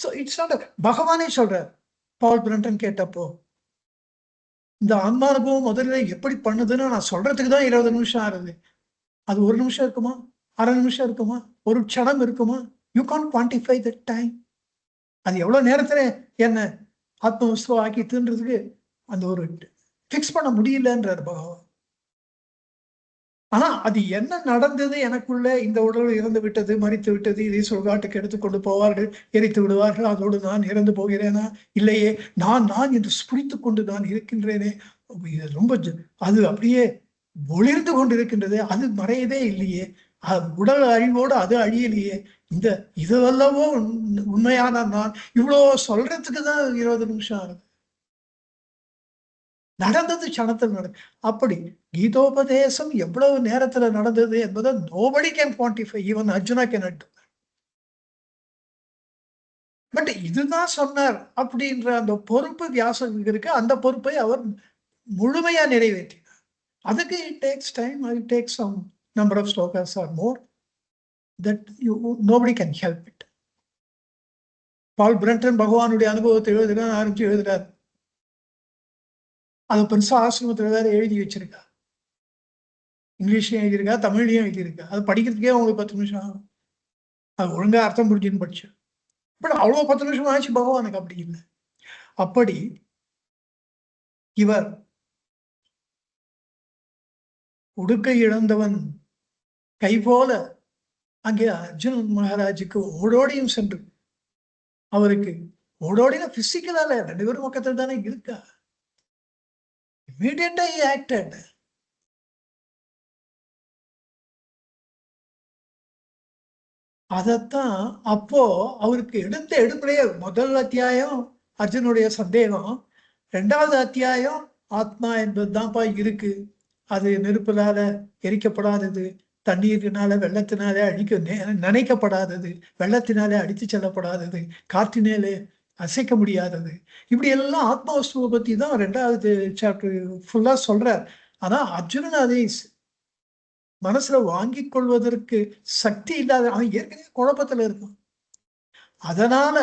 So it's not. பகவானே சொல்றார், பால் பிரண்டன் கேட்டப்போ, இந்த ஆன்மானுபவம் முதல்ல எப்படி பண்ணுதுன்னு நான் சொல்றதுக்கு தான் 20 நிமிஷம் ஆகுது. அது 1 நிமிஷம் இருக்குமா, அரை நிமிஷம் இருக்குமா, ஒரு க்ஷணம் இருக்குமா? You can't quantify the time. அது எவ்வளவு நேரத்துல என்ன ஆத்மவஸ்துவ ஆக்கி தீன்றதுக்கு அந்த ஒரு பிக்ஸ் பண்ண முடியலன்றார் பகவான். ஆனா அது என்ன நடந்தது எனக்குள்ள, இந்த உடல் இறந்து விட்டது, மறித்து விட்டது, இதை சுடுகாட்டுக்கு எடுத்துக்கொண்டு போவார்கள், எரித்து விடுவார்கள், அதோடு நான் இறந்து போகிறேனா? இல்லையே, நான் என்று ஸ்புரித்துக் கொண்டு நான் இருக்கின்றேனே. ரொம்ப அது அப்படியே ஒளிர்ந்து கொண்டிருக்கின்றது, அது மறையவே இல்லையே. உடல் அழிவோடு அது அழியலையே. இதுவல்லவோ உண்மையான நான். இவ்வளவு சொல்றதுக்கு தான் 20 நிமிஷம் ஆகுது. நடந்தது க்ஷணத்தில் நடந்தது. அப்படி கீதோபதேசம் எவ்வளவு நேரத்துல நடந்தது என்பதை nobody can quantify, even Arjuna cannot do that. But இதுதான் சொன்னார் அப்படின்ற அந்த பொறுப்பு வியாசருக்கு இருக்கு. அந்த பொறுப்பை அவர் முழுமையா நிறைவேற்றினார். அதுக்கு it takes time, it takes some number of slokas or more that nobody can help it. Paul Brunton பகவானுடைய அனுபவத்தை எழுதுறார். அது பெருசா ஆசிரமத்துல வேற எழுதி வச்சிருக்கா. இங்கிலீஷ்லயும் எழுதியிருக்கா, தமிழ்லயும் எழுதியிருக்கா. அது படிக்கிறதுக்கே உங்களுக்கு 10 நிமிஷம் ஆகும். அது ஒழுங்கா அர்த்தம் புரிஞ்சுன்னு படிச்சு. பட் அவ்வளவு 10 நிமிஷம் ஆச்சு. பகவானுக்கு அப்படி இல்லை. அப்படி இவர் உடுக்கை இழந்தவன் கை போல அங்கே அர்ஜுனன் மகாராஜுக்கு ஓடோடியும் சென்று அவருக்கு ஓடோடின பிசிக்கலால 2 பேரும் பக்கத்தில் தானே இருக்கா. இமீடியட்டா ஆக்டட். அதத்தான் அப்போ அவருக்கு எடுத்த எடுப்பிலேயே முதல் அத்தியாயம் அர்ஜுனுடைய சந்தேகம், 2வது அத்தியாயம் ஆத்மா என்பதுதான்ப்பா இருக்கு, அது நெருப்பினால எரிக்கப்படாதது, தண்ணீரினால வெள்ளத்தினாலே நினைக்கப்படாதது, வெள்ளத்தினாலே அடித்து செல்லப்படாதது, காற்றினாலே அசைக்க முடியாதது. இப்படி எல்லாம் ஆத்மா வஸ்துவை பத்தி தான் 2வது சாப்டர் ஃபுல்லா சொல்றார். ஆனா அர்ஜுனன் அதை மனசுல வாங்கி கொள்வதற்கு சக்தி இல்லாத, அவன் ஏற்கனவே குழப்பத்துல இருக்கும். அதனால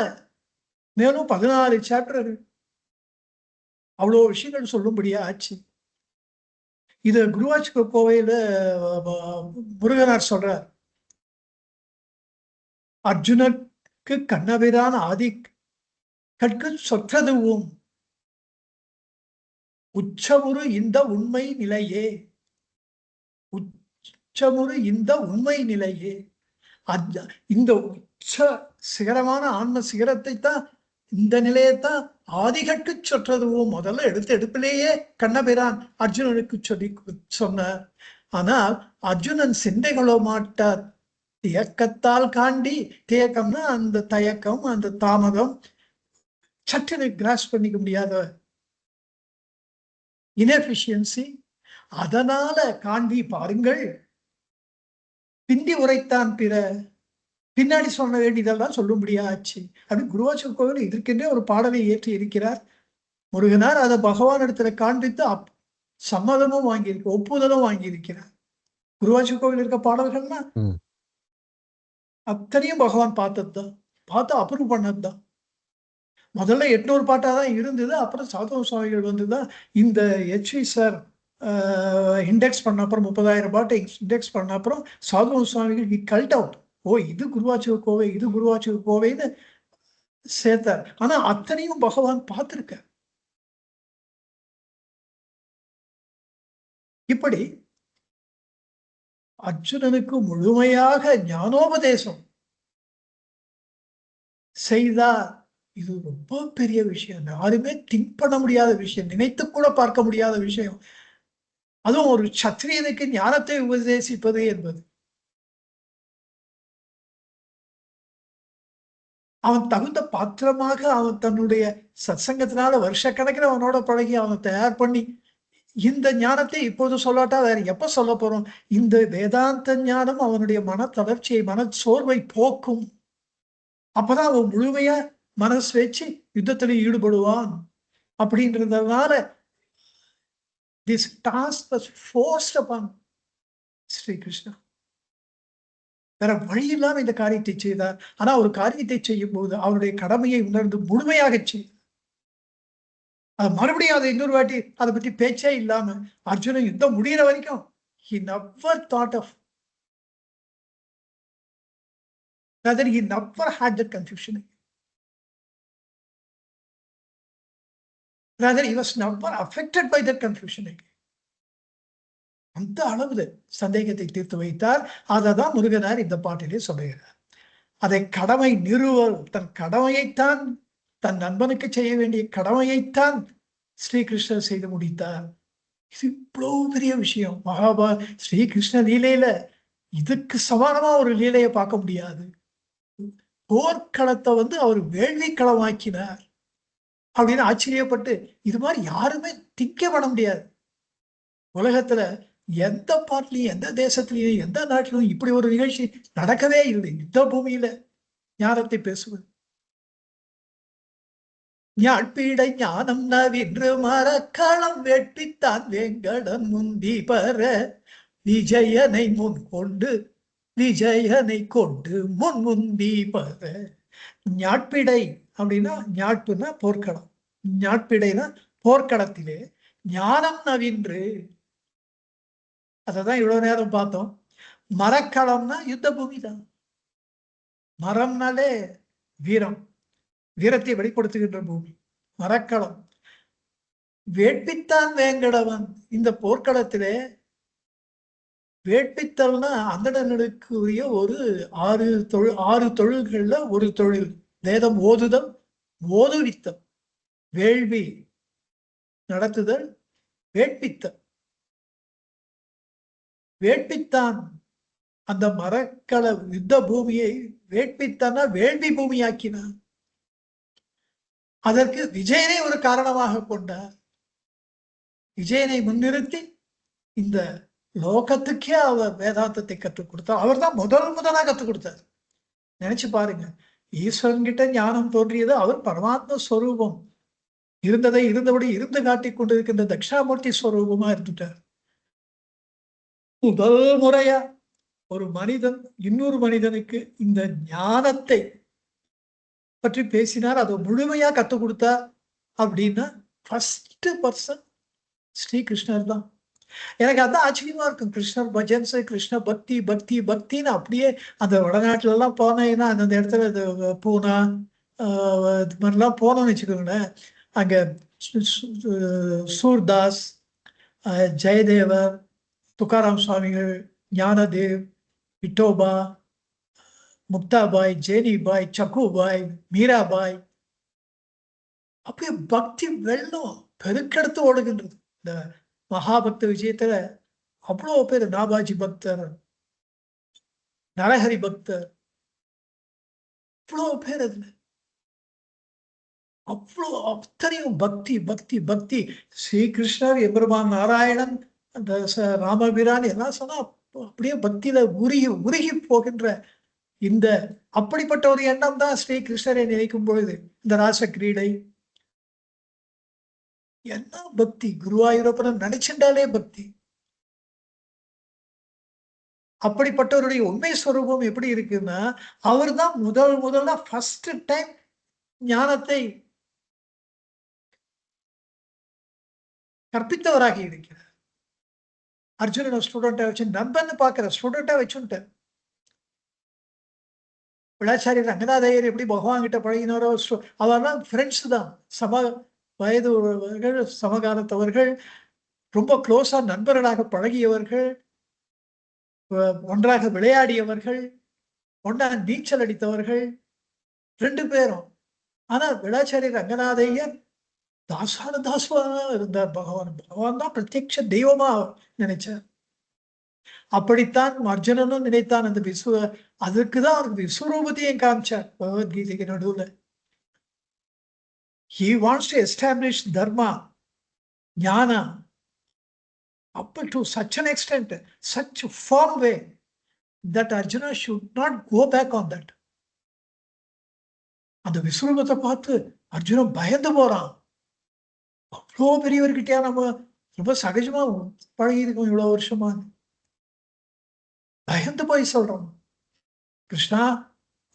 மேலும் 14 சாப்டர் அவ்வளவு விஷயங்கள் சொல்லும்படியா ஆச்சு. இது குருவாச்சுக்கு கோவையில முருகனார் சொல்றார், அர்ஜுனக்கு கண்ணபிரான் ஆதி கற்கு சொற்றதுவும் உச்சமுறு இந்த உண்மை நிலையே, உச்சமுறு இந்த உண்மை நிலையே. இந்த உச்ச சிகரமான ஆன்ம சிகரத்தை தான், இந்த நிலையத்தான் ஆதிகட்டு சொற்றதுவும் முதல்ல எடுப்பிலேயே கண்ணபிரான் அர்ஜுனனுக்கு சொல்லி சொன்னார். ஆனால் அர்ஜுனன் சிந்தைகளோ மாட்டார், தியக்கத்தால் காண்டி, தியக்கம்னா அந்த தயக்கம், அந்த தாமதம், சட்டுன்னு கிராஸ் பண்ணிக்க முடியாத இன்எஃபிஷியன்சி. அதனால காண்டி பாருங்கள், பிந்தி உரைத்தான் பிற, பின்னாடி சொல்ல வேண்டியதெல்லாம் சொல்லும்படியா ஆச்சு. அப்படி குருவாச்சூர் கோவில் இதற்கென்றே ஒரு பாடலை ஏற்றி இருக்கிறார் முருகனார். அதை பகவான் இடத்துல காண்பித்து சம்மதமும் வாங்கியிருக்கு, ஒப்புதலும் வாங்கியிருக்கிறார். குருவாச்சூர் கோவில் இருக்க பாடல்கள்னா அத்தனையும் பகவான் பார்த்ததுதான், பார்த்து அப்ரூவ் பண்ணதுதான். முதல்ல 800 பாட்டாதான் இருந்தது. அப்புறம் சாதவ சுவாமிகள் வந்துதான் இந்த HV சார் இண்டெக்ஸ் பண்ண அப்புறம் 30,000 பாட்டை இண்டெக்ஸ் பண்ண அப்புறம் சாதவ சுவாமிகள் கல்ட் அவுட், ஓ இது குருவாச்சூர் கோவை, இது குருவாச்சூர் கோவைன்னு சேர்த்தார். ஆனா அத்தனையும் பகவான் பார்த்திருக்க. இப்படி அர்ஜுனனுக்கு முழுமையாக ஞானோபதேசம் செய்தார். இது ரொம்ப பெரிய விஷயம், யாருமே திங்க் பண்ண முடியாத விஷயம், நினைத்து கூட பார்க்க முடியாத விஷயம். அதுவும் ஒரு சத்திரியனுக்கு ஞானத்தை உபதேசிப்பது என்பது. அவன் தகுந்த பாத்திரமாக அவன் தன்னுடைய சத்சங்கத்தினால வருஷக்கணக்கில் அவனோட பழகி அவனை தயார் பண்ணி, இந்த ஞானத்தை இப்போது சொல்லாட்டா வேற எப்ப சொல்ல போறோம், இந்த வேதாந்த ஞானம் அவனுடைய மன தளர்ச்சியை, மன சோர்வை போக்கும். அப்பதான் அவன் முழுமையா மனசு வச்சு யுத்தத்தில் ஈடுபடுவான். அப்படின்றதுனால this task was forced upon Sri Krishna. வேற வழி இல்லாம இந்த காரியத்தை செய்தார். ஆனா ஒரு காரியத்தை செய்யும் போது அவருடைய கடமையை உணர்ந்து முழுமையாக செய்தார். அது மறுபடியும் அதை இன்னொரு வாட்டி அதை பத்தி பேச்சே இல்லாம அர்ஜுனன் யுத்தம் முடிகிற வரைக்கும் he never thought of, rather he never had that confusion, rather he was never affected by that confusion again. அந்த அளவுல சந்தேகத்தை தீர்த்து வைத்தார். அததான் முருகனார் இந்த பாட்டிலே சொல்லுகிறார். அதை கடமை நிறுவல், தன் கடமையைத்தான், தன் நண்பனுக்கு செய்ய வேண்டிய கடமையைத்தான் ஸ்ரீகிருஷ்ணர் செய்து முடித்தார். இது இவ்வளவு பெரிய விஷயம். ஸ்ரீகிருஷ்ண லீலையில இதுக்கு சமானமா ஒரு லீலையை பார்க்க முடியாது. போர்க்களத்தை அவர் வேள்வி களமாக்கினார் அப்படின்னு ஆச்சரியப்பட்டு, இது மாதிரி யாருமே திங்க பண்ண முடியாது. உலகத்துல எந்த பாட்டிலையும், எந்த தேசத்திலையும், எந்த நாட்டிலும் இப்படி ஒரு நிகழ்ச்சி நடக்கவே இல்லை. யுத்த பூமியில ஞானத்தை பேசுவது. ஞாழ்பீடை ஞானம் நவின்று மரக்களம் வெட்டித்தான் வேங்கடன் முந்தி பர, விஜயனை முன் கொண்டு, விஜயனை கொண்டு முன் முந்தி பர. ஞாட்பிடை அப்படின்னா, ஞாட்புன்னா போர்க்களம், ஞாட்பிடைனா போர்க்களத்திலே ஞானம் நவின்று, அததான் இவ்வளவு நேரம் பார்த்தோம். மரக்களம்னா யுத்த பூமி தான். மரம்னாலே வீரம், வீரத்தை வெளிப்படுத்துகின்ற பூமி மரக்களம். வேட்பித்தான் வேங்கடவன், இந்த போர்க்களத்திலே வேட்பித்தல்னா அந்தணர்களுக்கு உரிய ஒரு ஆறு தொழில்கள்ல ஒரு தொழில். வேதம் ஓதுதல், ஓதுவித்தல், வேள்வி நடத்துதல், வேட்பித்தல். வேட்பித்தான் அந்த மரக்கள யுத்த பூமியை வேட்பித்தான வேள்வி பூமியாக்கினான். அதற்கு விஜயனை ஒரு காரணமாக கொண்டார். விஜயனை முன்னிறுத்தி இந்த லோகத்துக்கே அவர் வேதாந்தத்தை கற்றுக் கொடுத்தார். அவர் தான் முதலாக கற்றுக் கொடுத்தார். நினைச்சு பாருங்க, ஈஸ்வரன் கிட்ட ஞானம் தோன்றியது. அவர் பரமாத்ம ஸ்வரூபம், இருந்ததை இருந்தபடி இருந்து காட்டிக் கொண்டிருக்கின்ற தட்சிணாமூர்த்தி ஸ்வரூபமா இருந்துட்டார். முதல் முறையா ஒரு மனிதன் இன்னொரு மனிதனுக்கு இந்த ஞானத்தை பற்றி பேசினார், அதை முழுமையா கற்றுக் கொடுத்தார் அப்படின்னா ஃபர்ஸ்ட் பர்சன் ஸ்ரீகிருஷ்ணர் தான். எனக்கு அதான் ஆச்சரியமா இருக்கும். கிருஷ்ணர் பஜன்ஸ், கிருஷ்ண பக்தி பக்தி பக்தின்னு அப்படியே அந்த வடநாட்டுல எல்லாம் போனேன்னா அந்தந்த இடத்துல பூனா இது மாதிரிலாம் போனோம்னு வச்சுக்கோங்களேன். அங்க சூர்தாஸ், ஜெயதேவர், துக்காராம் சுவாமிகள், ஞானதேவ், விட்டோபா, முக்தாபாய், ஜேனிபாய், சக்குபாய், மீராபாய், அப்படியே பக்தி வெள்ளம் பெருக்கெடுத்து ஓடுகின்றது. இந்த மகாபக்த விஜயத்துல அவ்வளோ பேர், நாபாஜி பக்தர், நரஹரி பக்தர், அவ்வளோ பேர் அதுல. அவ்வளோ அத்தனையும் பக்தி பக்தி பக்தி. ஸ்ரீகிருஷ்ணர், எம்பெருமான் நாராயணன், அந்த ராமபிரான் எல்லாம் சொன்னா அப்படியே பக்தியில உருகி உருகி போகின்ற இந்த அப்படிப்பட்ட ஒரு எண்ணம் தான் ஸ்ரீகிருஷ்ணரை நினைக்கும் பொழுது இந்த ராச கிரீடை என்ன பக்தி. குருவாயூரப்பன் நினைச்சுட்டாலே பக்தி. அப்படிப்பட்டவருடைய உண்மை ஸ்வரூபம் எப்படி இருக்குன்னா, அவர் தான் முதல்ல ஃபர்ஸ்ட் டைம் ஞானத்தை கற்பித்தவராக இருக்கிறார். அர்ஜுனன் ஸ்டூடெண்டா வச்சு நண்பன்னு பாக்குற ஸ்டூடெண்டா வச்சுட்டார். விளாச்சாரி ரங்கநாதையர் எப்படி பகவான் கிட்ட பழகினாரோ, அவர்லாம் ஃப்ரெண்ட்ஸ் தான். வயது சமகாலத்தவர்கள், ரொம்ப க்ளோஸா நண்பர்களாக பழகியவர்கள், ஒன்றாக விளையாடியவர்கள், ஒன்றா நீச்சல் அடித்தவர்கள் 2 பேரும். ஆனா விளாச்சாரி ரங்கநாதையர் தாசுவா இருந்தார். பகவான் தான் பிரத்யட்ச தெய்வமா நினைச்சார். அப்படித்தான் அர்ஜுனனும் நினைத்தான். அந்த அதுக்குதான் அவருக்கு விஸ்வரூபத்தையும் காமிச்சார் பகவத்கீதைக்கு நடுவுல. He wants to establish dharma, jnana, up to such an extent, such a firm way that Arjuna should not go back on that. அந்த விஸ்வரூபத்தை பார்த்து அர்ஜுனன் பயந்து போறான். அவ்வளோ பெரியவர்கிட்டயா நம்ம ரொம்ப சகஜமா பழகி இருக்கோம் இவ்வளவு வருஷமா. பயந்து போய் சொல்றோம், கிருஷ்ணா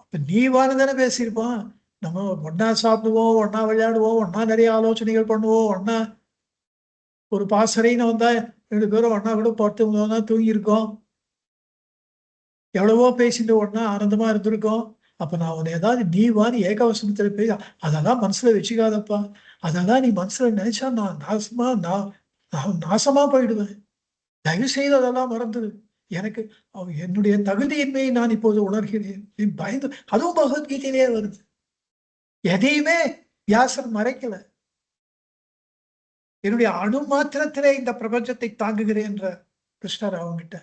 அப்ப நீ வானதானே பேசியிருப்பான். நம்ம ஒன்னா சாப்பிடுவோம், ஒன்னா விளையாடுவோம், ஒன்னா நிறைய ஆலோசனைகள் பண்ணுவோம், ஒன்னா ஒரு பாசறைன்னு வந்தா 2 பேரும் ஒன்னா கூட படுத்து தூங்கியிருக்கோம், எவ்வளவோ பேசிட்டு ஒன்னா ஆனந்தமா இருந்திருக்கோம். அப்ப நான் உன்னை ஏதாவது நீ வான்னு ஏகவசனத்துல பேச அதெல்லாம் மனசுல வச்சுக்காதப்பா. அதெல்லாம் நீ மனசுல நினைச்சா நான் நாசமா போயிடுவேன். தயவு செய்து அதெல்லாம் மறந்துடு. எனக்கு என்னுடைய தகுதியின்மையை நான் இப்போது உணர்கிறேன். நீ பயந்து, அதுவும் பகவத்கீதையிலே வருது. எதையுமே வியாசர் மறைக்கல. என்னுடைய அணு மாத்திரத்திலே இந்த பிரபஞ்சத்தை தாங்குகிறேன் என்ற கிருஷ்ணர் அவங்கிட்ட.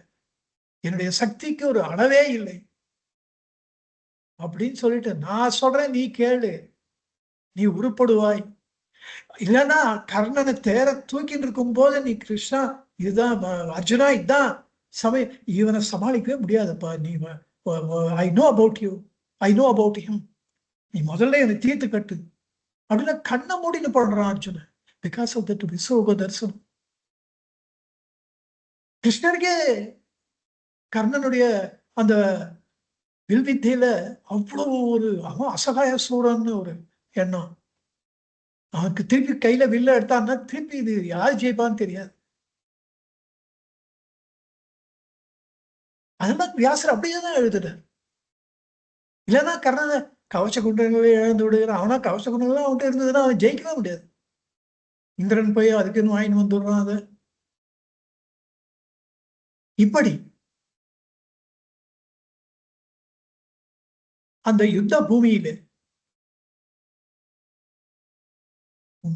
என்னுடைய சக்திக்கு ஒரு அளவே இல்லை அப்படின்னு சொல்லிட்டு, நான் சொல்றேன் நீ கேளு, நீ உருப்படுவாய். இல்லைன்னா கர்ணனை தேர தூக்கிட்டு இருக்கும் போது நீ கிருஷ்ணா இதுதான் அர்ஜுனா இதுதான் சமயம், இவனை சமாளிக்கவே முடியாதுப்பா. நீ I know about you, I know about him, நீ முதல்ல என்னை தீர்த்து கட்டு அப்படின்னா கண்ணை மூடின்னு பண்றான் அர்ஜுனன். பிகாஸ் ஆஃப் தட் விஸ்வரூப தரிசனம். கிருஷ்ணருக்கே கர்ணனுடைய அந்த வில்வித்தையில அவ்வளவு ஒரு அவன் அசகாய சூரன்னு ஒரு எண்ணம். அவனுக்கு திருப்பி கையில வில்ல எடுத்தான்னா திருப்பி இது யார் ஜெயிப்பான்னு தெரியாது. அதெல்லாம் வியாசர் அப்படியே தான் எழுதுட்டார். இல்லைன்னா கர்ணனை கவச குண்டங்களை இழந்து விடுகிறான். அவனா கவச குண்டங்கள்லாம் அவன்கிட்ட இருந்ததுன்னா அவன் ஜெயிக்கவே முடியாது. இந்திரன் போய் அதுக்குன்னு வாங்கிட்டு வந்துடுறான். அதை இப்படி அந்த யுத்த பூமியில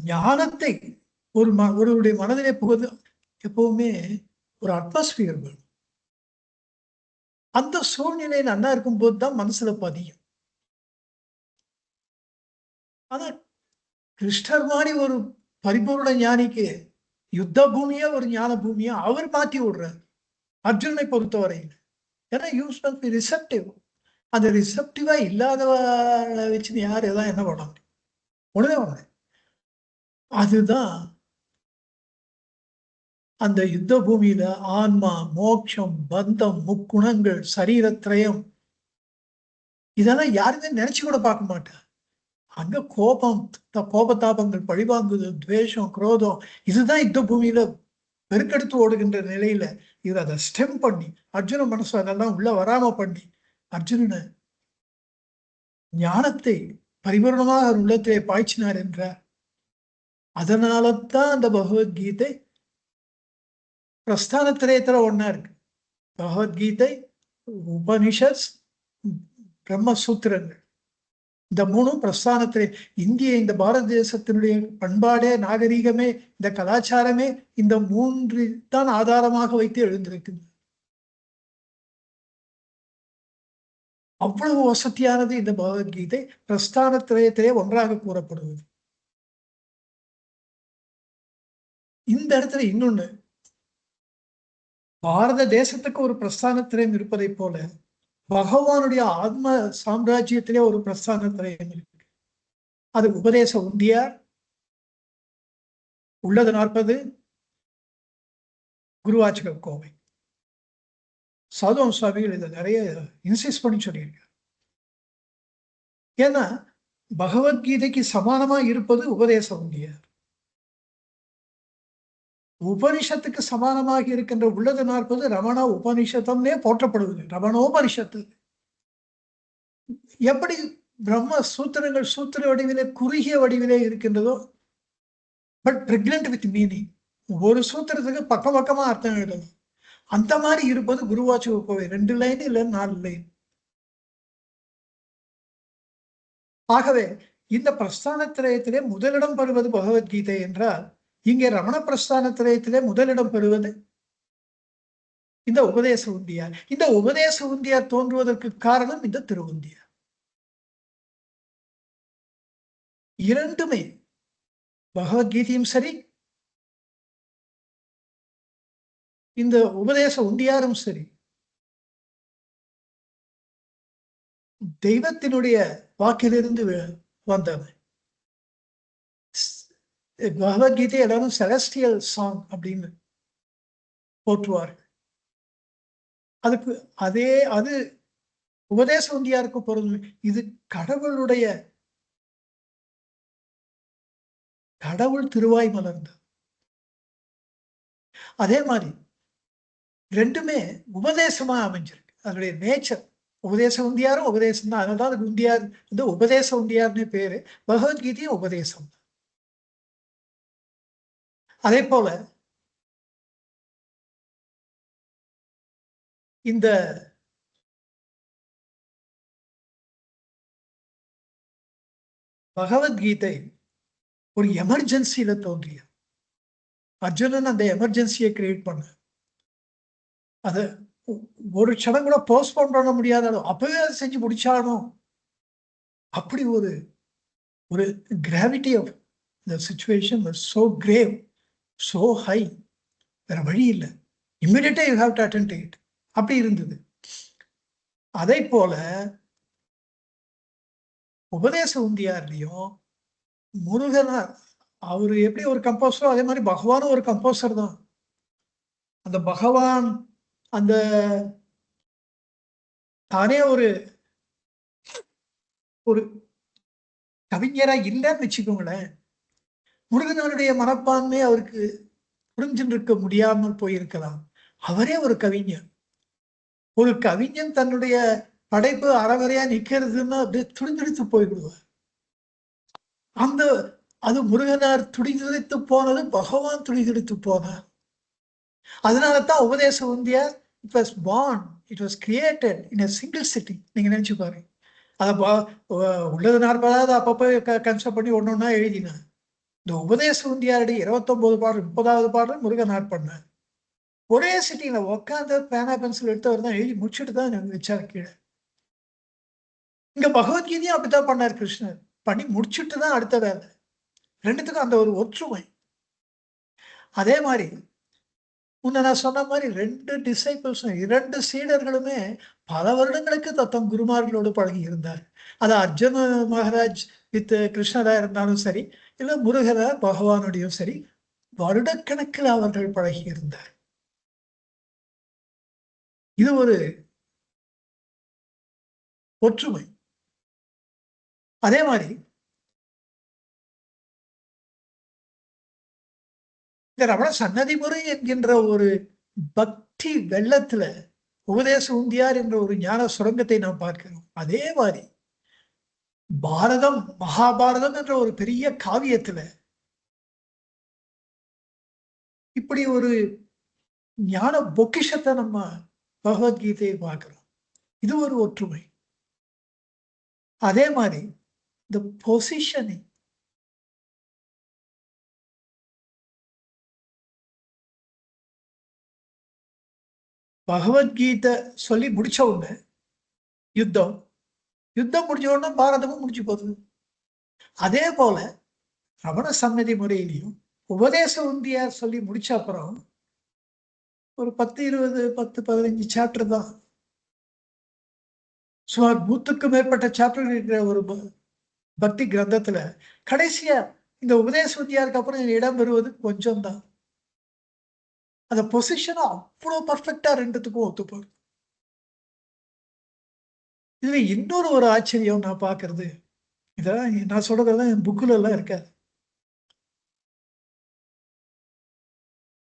ஞானத்தை ஒருவருடைய மனதிலே புகுது. எப்பவுமே ஒரு அட்மாஸ்பியர் வேணும். அந்த சூழ்நிலை நல்லா இருக்கும்போது தான் மனசுல பதியும். ஆனா கிருஷ்ணர் மாதிரி ஒரு பரிபூர்ண ஞானிக்கு யுத்த பூமியா ஒரு ஞான பூமியா அவர் மாற்றி விடுறார் அர்ஜுனனை பொறுத்தவரையில். ஏன்னா யூஸ் பி ரிசப்டிவ். அந்த ரிசப்டிவா இல்லாதவளை வச்சு யார் எதாவது என்ன பண்ண முடியும்? ஒண்ணுமே ஒண்ணு. அதுதான் அந்த யுத்த பூமியில ஆன்மா, மோட்சம், பந்தம், முக்குணங்கள், சரீரத்திரயம் இதெல்லாம் யாருமே நினைச்சு கூட பார்க்க மாட்டேன். அங்க கோபதாபங்கள், பழிவாங்குதல், துவேஷம், குரோதம் இதுதான் யுத்த பூமியில பெருக்கெடுத்து ஓடுகின்ற நிலையில இவர் அதை ஸ்டெம் பண்ணி அர்ஜுன மனசு அதெல்லாம் உள்ள வராம பண்ணி அர்ஜுனனை ஞானத்தை பரிபூர்ணமாக அவர் உள்ளத்திலே பாய்ச்சினார் என்றார். அதனாலதான் அந்த பகவத்கீதை பிரஸ்தானத்திரயத்துல ஒன்னா இருக்கு. பகவத்கீதை, உபனிஷத், பிரம்மசூத்திரங்கள் இந்த மூணும் பிரஸ்தானத்திலே. இந்த பாரத தேசத்தினுடைய பண்பாடே, நாகரீகமே, இந்த கலாச்சாரமே இந்த மூன்று தான் ஆதாரமாக வைத்து எழுந்திருக்குது. அவ்வளவு வசதியானது இந்த பகவத்கீதை. பிரஸ்தானத்திரயத்திலே ஒன்றாக கூறப்படுவது. இந்த இடத்துல இன்னொன்னு, பாரத தேசத்துக்கு ஒரு பிரஸ்தானத்திரயம் இருப்பதை போல பகவானுடைய ஆத்ம சாம்ராஜ்யத்திலே ஒரு பிரஸ்தானத்திரயம் இருக்கு. அது உபதேச உந்தியார், உள்ளது 40, குருவாச்சக கோவை. சாதுவம் சுவாமிகள் இதை நிறைய இன்சிஸ்ட் பண்ணி சொல்லியிருக்கார். ஏன்னா பகவத்கீதைக்கு சமானமா இருப்பது உபதேச உந்தியார். உபனிஷத்துக்கு சமானமாக இருக்கின்ற உள்ளது 40 ரமண உபனிஷத்தம்னே போற்றப்படுவது. ரமணோபனிஷத்து எப்படி பிரம்ம சூத்திரங்கள் சூத்திர வடிவிலே குறுகிய வடிவிலே இருக்கின்றதோ, பட் பிரெக்னன்ட் வித் மீனிங். ஒரு சூத்திரத்துக்கு பக்கம் பக்கமா அர்த்தம் எழுதணும். அந்த மாதிரி இருப்பது குருவாச்சக கோவை. 2 லைன் இல்ல 4 லைன். ஆகவே இந்த பிரஸ்தானத்திரயத்திலே முதலிடம் பெறுவது பகவத்கீதை என்றால், இங்கே ரமண பிரஸ்தானத்திரயத்திலே முதலிடம் பெறுவது இந்த உபதேச உந்தியார். இந்த உபதேச உந்தியார் தோன்றுவதற்கு காரணம் இந்த திருவுந்தியார். இரண்டுமே பகவத்கீதையும் சரி, இந்த உபதேச உந்தியாரும் சரி, தெய்வத்தினுடைய வாக்கிலிருந்து வந்தது. பகவத்கீதை எல்லாரும் செலஸ்டியல் சாங் அப்படின்னு போற்றுவார்கள். அதுக்கு அது உபதேச உந்தியாருக்கு பொருள். இது கடவுள் திருவாய் மலர்ந்தது. அதே மாதிரி ரெண்டுமே உபதேசமா அமைஞ்சிருக்கு. அதனுடைய நேச்சர் உபதேச உந்தியாரும் உபதேசம் தான். அதனால அது உந்தியார் வந்து உபதேச உந்தியார்னு பேரு. பகவத்கீதையும் உபதேசம். அதே போல இந்த பகவத்கீதை ஒரு எமர்ஜென்சியில தோன்றிய அர்ஜுனன் அந்த எமர்ஜென்சியை கிரியேட் பண்ண. அது ஒரு க்ஷணம் கூட போஸ்ட்போன் பண்ண முடியாத அப்பவே அதை செஞ்சு முடிச்சாலும் அப்படி ஒரு gravity of the situation so grave, so high. வேற வழி இல்லை. இம்மிடியட்டா you have to attend it. அப்படி இருந்தது. அதே போல உபதேச உந்தியார்லையும் முருகனார் அவரு எப்படி ஒரு கம்போசரோ அதே மாதிரி பகவானும் ஒரு கம்போசர் தான். அந்த பகவான் அந்த தானே ஒரு கவிஞரா இல்லைன்னு வச்சுக்கோங்களேன். முருகனுடைய மனப்பான்மை அவருக்கு புரிஞ்சுட்டு இருக்க முடியாமல் போயிருக்கலாம். அவரே ஒரு கவிஞர். ஒரு கவிஞன் தன்னுடைய படைப்பு அறவரையா நிக்கிறதுன்னா அப்படியே துடிதுடித்து போய்விடுவார். அது முருகனார் துடிதுடித்து போனது, பகவான் துடிதுடித்து போனார். அதனாலதான் Upadesa Undiyar it was born, it was created in a single sitting. நீங்க நினைச்சு பாருங்க. அதை உள்ளது 40வது அப்பப்போ கன்சல்ட் பண்ணி ஒன்று ஒன்றா எழுதினேன். இந்த உபதேச உந்தியாருடைய 29 பாடல் 30வது பாடல் முருகன் ஆட் பண்ணேன். ஒரே சிட்டிங்ல உட்காந்து பேனா பென்சில் எடுத்தவர் தான் எழுதி முடிச்சுட்டு தான் வச்சார் கீழே. இங்க பகவத்கீதையும் அப்படித்தான் பண்ணார் கிருஷ்ணர். பண்ணி முடிச்சுட்டு தான் அடுத்த வேலை. ரெண்டுத்துக்கும் அந்த ஒரு ஒற்றுமை. அதே மாதிரி முன்ன நான் சொன்ன மாதிரி 2 டிசைபிள்ஸும் 2 சீடர்களுமே பல வருடங்களுக்கு தத்தம் குருமார்களோடு பழகி இருந்தார். அது அர்ஜுன மகாராஜ் வித் கிருஷ்ணரா இருந்தாலும் சரி, இல்ல முருகரா பகவானுடையும் சரி, வருடக்கணக்கில் அவர்கள் பழகி இருந்தார். இது ஒரு ஒற்றுமை. அதே மாதிரி இந்த ரமண சன்னதி முறை என்கின்ற ஒரு பக்தி வெள்ளத்துல உபதேச உந்தியார் என்ற ஒரு ஞான சுரங்கத்தை நாம் பார்க்கிறோம். அதே மாதிரி பாரதம் மகாபாரதம் என்ற ஒரு பெரிய காவியத்துல இப்படி ஒரு ஞான பொக்கிஷத்தை நம்ம பகவத்கீதையை பார்க்கிறோம். இது ஒரு ஒற்றுமை. அதே மாதிரி இந்த பொசிஷனிங், பகவத்கீதை சொல்லி முடிச்ச உடனே யுத்தம் முடிஞ்ச உடனே பாரதமும் முடிச்சு போகுது. அதே போல ரமண சன்னதி முறையிலையும் உபதேச உந்தியார் சொல்லி முடிச்ச அப்புறம் ஒரு 10-15 சாப்டர் தான், சுமார் 100க்கும் மேற்பட்ட சாப்டர் இருக்கிற ஒரு பக்தி கிரந்தத்துல கடைசியா இந்த உபதேச உந்தியாருக்கு அப்புறம் இடம் பெறுவது கொஞ்சம் தான். அந்த பொசிஷன் அவ்வளவு பர்ஃபெக்டா ரெண்டுத்துக்கும் ஒத்துப்போம். இதுல இன்னொரு ஒரு ஆச்சரியம் நான் பாக்குறது, இதான் நான் சொல்றதெல்லாம் என் புக்குல எல்லாம் இருக்காது.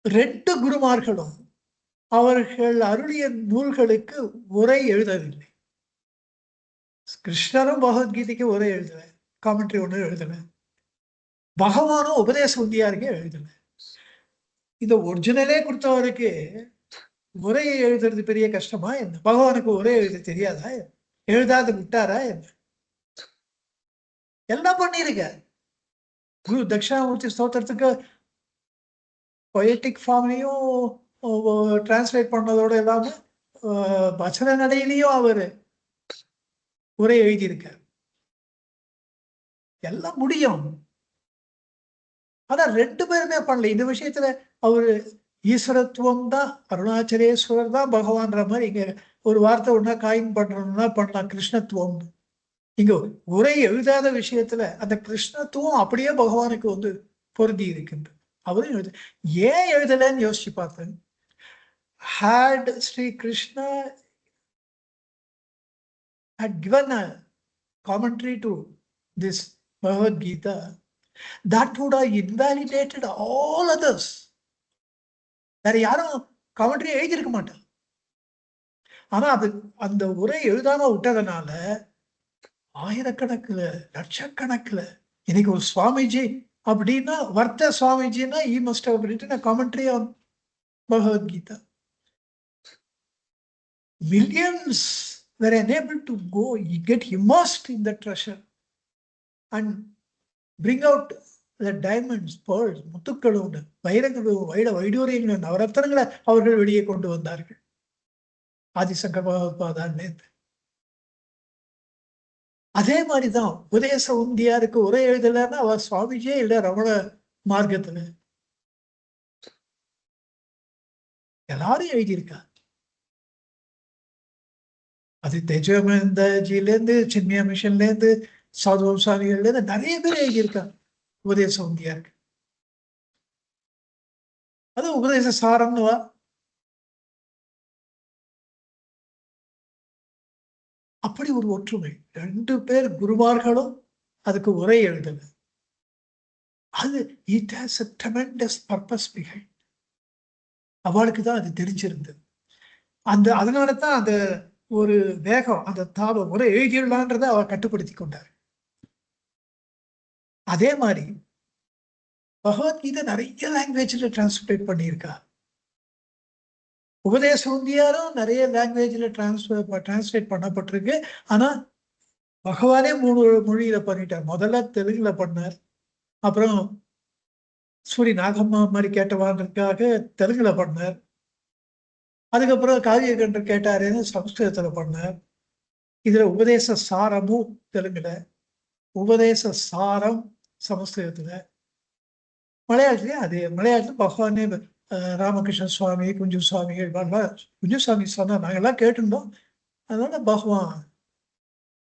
2 குருமார்களும் அவர்கள் அருளிய நூல்களுக்கு உரை எழுதவில்லை. கிருஷ்ணரும் பகவத்கீதைக்கு உரை எழுதல, காமெண்ட்ரி ஒண்ணு எழுதல. பகவானும் உபதேச உந்தியாருக்கே எழுதல. இந்த ஒரிஜினலே கொடுத்தவருக்கு உரை எழுதுறது பெரிய கஷ்டமா என்ன? பகவானுக்கு உரை எழுத தெரியாதா? எழுதாத விட்டாரா என்ன? எல்லாம் பண்ணிருக்க. குரு தட்சிணாமூர்த்தி ஸ்தோத்திரத்துக்கு பொயட்டிக் ஃபார்ம்லையும் டிரான்ஸ்லேட் பண்ணதோட இல்லாம வச்சன நடையிலையும் அவர் உரை எழுதியிருக்கார். எல்லாம் முடியும். ஆனா 2 பேருமே பண்ணல. இந்த விஷயத்துல அவரு ஈஸ்வரத்துவம் தான், அருணாச்சலேஸ்வரர் தான் பகவான்ற மாதிரி இங்க ஒரு வார்த்தை ஒன்னா காயின் பண்றோம்னா பண்ணலாம், கிருஷ்ணத்துவம். இங்க உரை எழுதாத விஷயத்துல அந்த கிருஷ்ணத்துவம் அப்படியே பகவானுக்கு பொருந்தி இருக்கின்றது. அவரும் ஏன் எழுதலன்னு யோசிச்சு பார்த்தேன். had Sri Krishna had given a commentary to this Bhagavad Gita, that would have invalidated all others. வேற யாரும் காமெண்ட்ரி எழுதியிருக்க மாட்டான். ஆனா அது அந்த உரை எழுதாம விட்டதுனால ஆயிரக்கணக்கில் லட்சக்கணக்கில் இன்னைக்கு ஒரு சுவாமிஜி அப்படின்னா வர்த்த சுவாமிஜின்னா he must have written a commentary on Bhagavad Gita. Millions were unable to go get immersed in the treasure and bring out the diamonds, pearls, முத்துக்களோடு வைரங்களும் வைடூரியங்களும் நவரத்தனங்களை அவர்கள் வெளியே கொண்டு வந்தார்கள். ஆதிசங்கர பகவத்பாதான்லேருந்து. அதே மாதிரிதான் உபதேச உந்தியாருக்கு உரை எழுதலன்னா அவர் சுவாமிஜியே இல்லை ரமண மார்க்கத்துல. எல்லாரும் எழுதியிருக்கா. அது தேஜோமேந்தஜிலேருந்து சின்மியா மிஷன்லேருந்து சாதுவம்சாமிகள்லேருந்து நிறைய பேர் எழுதியிருக்காங்க உபதேச உந்தியாருக்கு. அது உபதேச சாரம்னுவா. அப்படி ஒரு ஒற்றுமை. 2 பேர் குருமார்களும் அதுக்கு உரை எழுதல. அது it has a tremendous purpose behind. அவளுக்கு தான் அது தெரிஞ்சிருந்தது. அதனால தான் அந்த ஒரு வேகம், அந்த தாபம் உரை எழுதிடலான்றதை அவர் கட்டுப்படுத்தி கொண்டார். அதே மாதிரி பகவத்கீதை நிறைய லாங்குவேஜ்ல டிரான்ஸ்லேட் பண்ணியிருக்கா. உபதேச உந்தியாரும் நிறைய லாங்குவேஜ்ல டிரான்ஸ்லேட் பண்ணப்பட்டிருக்கு. ஆனா பகவானே 3 மொழியில பண்ணிட்டார். முதல்ல தெலுங்குல பண்ணார். அப்புறம் சூரி நாகம்மா மாதிரி கேட்டவான்றதுக்காக தெலுங்குல பண்ணார். அதுக்கப்புறம் காவிய கண்டர் கேட்டாருன்னு சமஸ்கிருதத்துல பண்ணார். இதுல உபதேச சாரமும் தெலுங்குல, உபதேச சாரம் சமஸ்கிருதத்துல, மலையாளத்துலயும் அதே. மலையாளத்துல பகவானே ராமகிருஷ்ண சுவாமி, குஞ்சு சுவாமிகள், குஞ்சு சுவாமி சொன்னா நாங்கெல்லாம் கேட்டிருந்தோம். அதனால பகவான்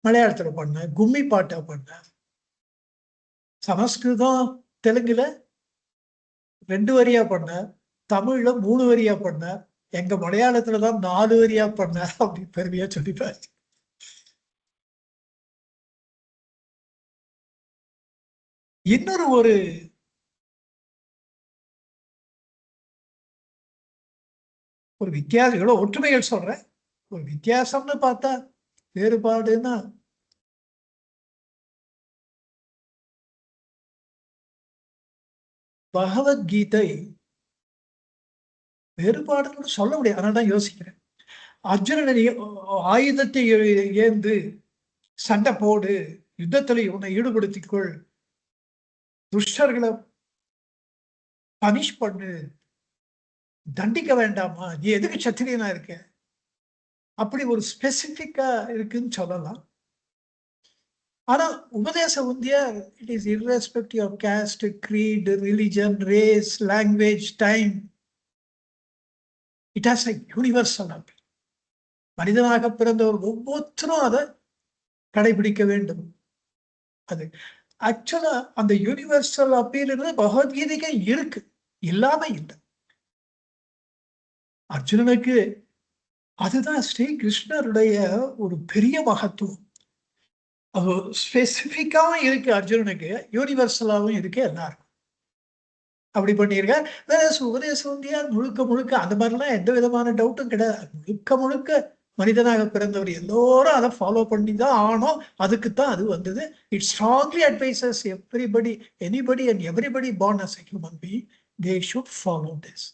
மலையாளத்துல பண்ண, கும்மி பாட்டா பண்ண. சமஸ்கிருதம் தெலுங்குல 2 வரியா பண்ண, தமிழ்ல 3 வரியா பண்ண, எங்க மலையாளத்துலதான் 4 வரியா பண்ண அப்படின்னு பெருமையா சொல்லிப்பாரு. இன்னொரு ஒரு வித்தியாசம், இவ்வளவு ஒற்றுமைகள் சொல்றேன். ஒரு வித்தியாசம்னு பார்த்தா வேறுபாடுன்னா பகவத்கீதை வேறுபாடுன்னு சொல்ல முடியாது. அதனால தான் யோசிக்கிறேன். அர்ஜுனனை ஆயுதத்தை ஏந்து சண்டை போடு, யுத்தத்துல உன்னை ஈடுபடுத்திக்கொள், துஷ்டர்களை பனிஷ் பண்ணு, தண்டிக்க வேண்டாமா, நீ எதுக்கு சத்திரியனா இருக்க, அப்படி ஒரு ஸ்பெசிபிக்கா இருக்குன்னு சொல்லலாம். ஆனா Upadesa Undiya it is irrespective of caste, creed, religion, race, language, time. It has a universal appeal. மனிதனாக பிறந்தவர் ஒவ்வொருத்தரும் அதை கடைபிடிக்க வேண்டும். அது ஆக்சுவலா அந்த யூனிவர்சல் அப்பீல் பகவத்கீதைக்கு இருக்கு, இல்லாம இல்லை. அர்ஜுனனுக்கு அதுதான் ஸ்ரீ கிருஷ்ணருடைய ஒரு பெரிய மகத்துவம். அது ஸ்பெசிபிக்காவும் இருக்கு அர்ஜுனனுக்கு, யூனிவர்சலாவும் இருக்கு எல்லாருக்கும். அப்படி பண்ணியிருக்கார். உபதேசம் முழுக்க முழுக்க அந்த மாதிரிலாம் எந்த விதமான டவுட்டும் கிடையாது. முழுக்க முழுக்க மனிதனாக பிறந்தவர் எல்லோரும் அதை ஃபாலோ பண்ணி தான் ஆனோம். அதுக்குத்தான் அது வந்தது. It strongly advises everybody, anybody and everybody born as a human being, they should follow this.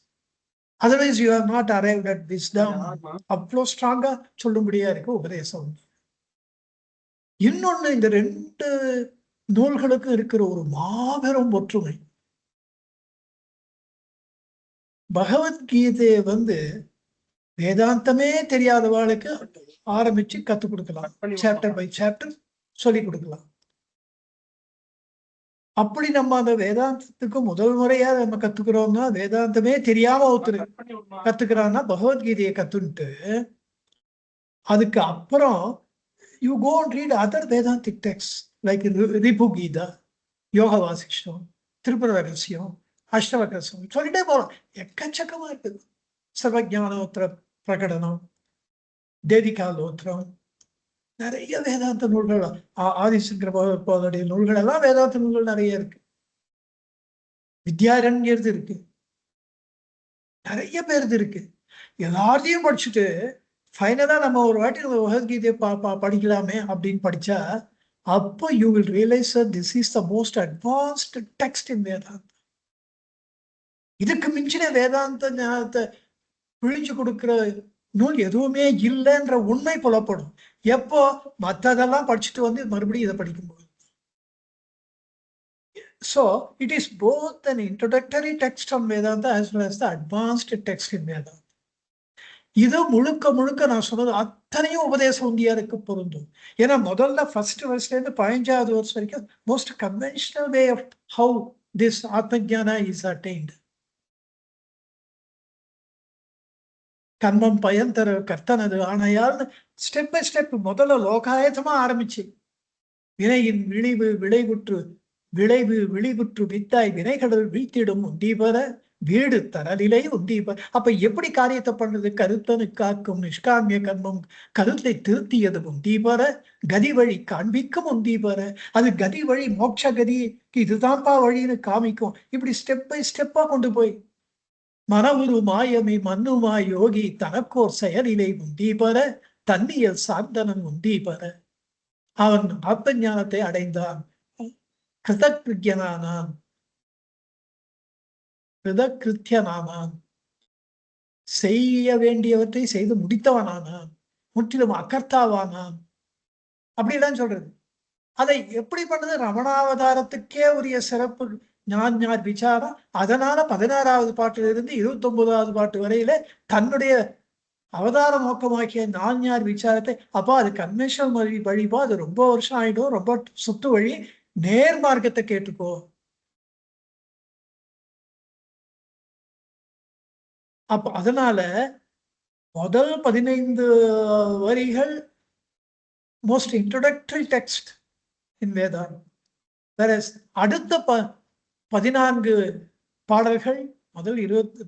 Otherwise you have not arrived at wisdom. அவ்வளோ ஸ்ட்ராங்கா சொல்லும்படியா இருக்கு உபதேசம். இன்னொன்னு, இந்த 2 நூல்களுக்கும் இருக்கிற ஒரு மாபெரும் ஒற்றுமை. பகவத்கீதையை வேதாந்தமே தெரியாதவாளுக்கு ஆரம்பிச்சு கத்துக் கொடுக்கலாம், சாப்டர் பை சாப்டர் சொல்லி கொடுக்கலாம். அப்படி நம்ம அந்த வேதாந்தத்துக்கு முதல் முறையா நம்ம கத்துக்கிறோம்னா, வேதாந்தமே தெரியாம ஒருத்தர் கத்துக்கிறான்னா பகவத்கீதையை கத்துன்ட்டு அதுக்கு அப்புறம் you go and read other Vedantic text like Ribhu Gita, Yoga Vasishtham, Tripura ரகசியம், அஷ்டவகரசம் சொல்லிட்டே போறோம். எக்கச்சக்கமா இருக்குது. சர்வஜானோத்திர பிரகடனம், தேவிகாலோத்திரம், நிறைய வேதாந்த நூல்கள், ஆதிசங்கர பகவத்பாதருடைய நூல்கள் எல்லாம் வேதாந்த நூல்கள் நிறைய இருக்கு. வித்யாரண்யர்து இருக்கு, நிறைய பேருது இருக்கு. எல்லாத்தையும் படிச்சுட்டு ஃபைனலா நம்ம ஒரு வாட்டி நம்ம பகவத்கீதையை படிக்கலாமே அப்படின்னு படிச்சா அப்போ you will realise this is the most advanced text in Vedanta. இதுக்கு மிஞ்சின வேதாந்த ஞானத்தை பிழிஞ்சு கொடுக்கிற நூல் எதுவுமே இல்லைன்ற உண்மை புலப்படும் எப்போ மற்றதெல்லாம் படிச்சுட்டு மறுபடியும் இதை படிக்கும்போது. So it is both an introductory text on Vedanta as well as the advanced text in Vedanta. இது முழுக்க முழுக்க நான் சொன்னது அத்தனையும் உபதேச உந்தியாருக்கு பொருந்தும். ஏன்னா முதல்ல ஃபர்ஸ்ட் இருந்து 15வது வருஷம் வரைக்கும் most conventional way of how this Atmajnana is attained. கர்மம் பயன் தர கர்த்தனது ஆணையால் ஸ்டெப் பை ஸ்டெப் முதல்ல லோகாயத்தமா ஆரம்பிச்சு வினையின் விளைவு விழிவுற்று வித்தாய் வினைகடல் வீழ்த்திடும் உந்தீபர வீடு தரலிலை உந்தீப. அப்ப எப்படி காரியத்தை பண்றது? கருத்தனு காக்கும் நிஷ்காமிய கர்மம் கருத்தை திருத்தியது உந்தீபர, கதி வழி காண்பிக்கும் உந்தீபர. அது கதி வழி, மோட்ச கதி, இதுதான்ப்பா வழின்னு காமிக்கும். இப்படி ஸ்டெப் பை ஸ்டெப்பா கொண்டு போய் மனவுரு மாயமே மன்னுமாய் யோகி தனக்கோர் செயலிலை உந்தீபர, தன்னியல் சாந்தனன் உந்தீபர. அவன் ஆத்ம ஞானத்தை அடைந்தான், கிருதகிருத்தியனானான், கிருதகிருத்தியனானான், செய்ய வேண்டியவற்றை செய்து முடித்தவனானான், முற்றிலும் அகர்த்தாவானான். அப்படிலாம் சொல்றது. அதை எப்படி பண்ணது? ரமணாவதாரத்துக்கே உரிய சிறப்பு ஞான் ஞார் விசாரம். அதனால 16வது பாட்டிலிருந்து 29வது பாட்டு வரையில தன்னுடைய அவதார நோக்கமாக்கிய ஞான் விசாரத்தை, அப்பா அது கன்வென்ஷனல் வழிபா, அது ரொம்ப வருஷம் ஆயிடும், ரொம்ப சுத்து வழி, நேர் மார்க்கத்தை கேட்டுக்கோ. அப்ப அதனால முதல் 15 வரிகள் மோஸ்ட் இன்ட்ரோடக்டரி டெக்ஸ்ட் இன் வேதாந்தம். வேற அடுத்த 14 பாடல்கள்,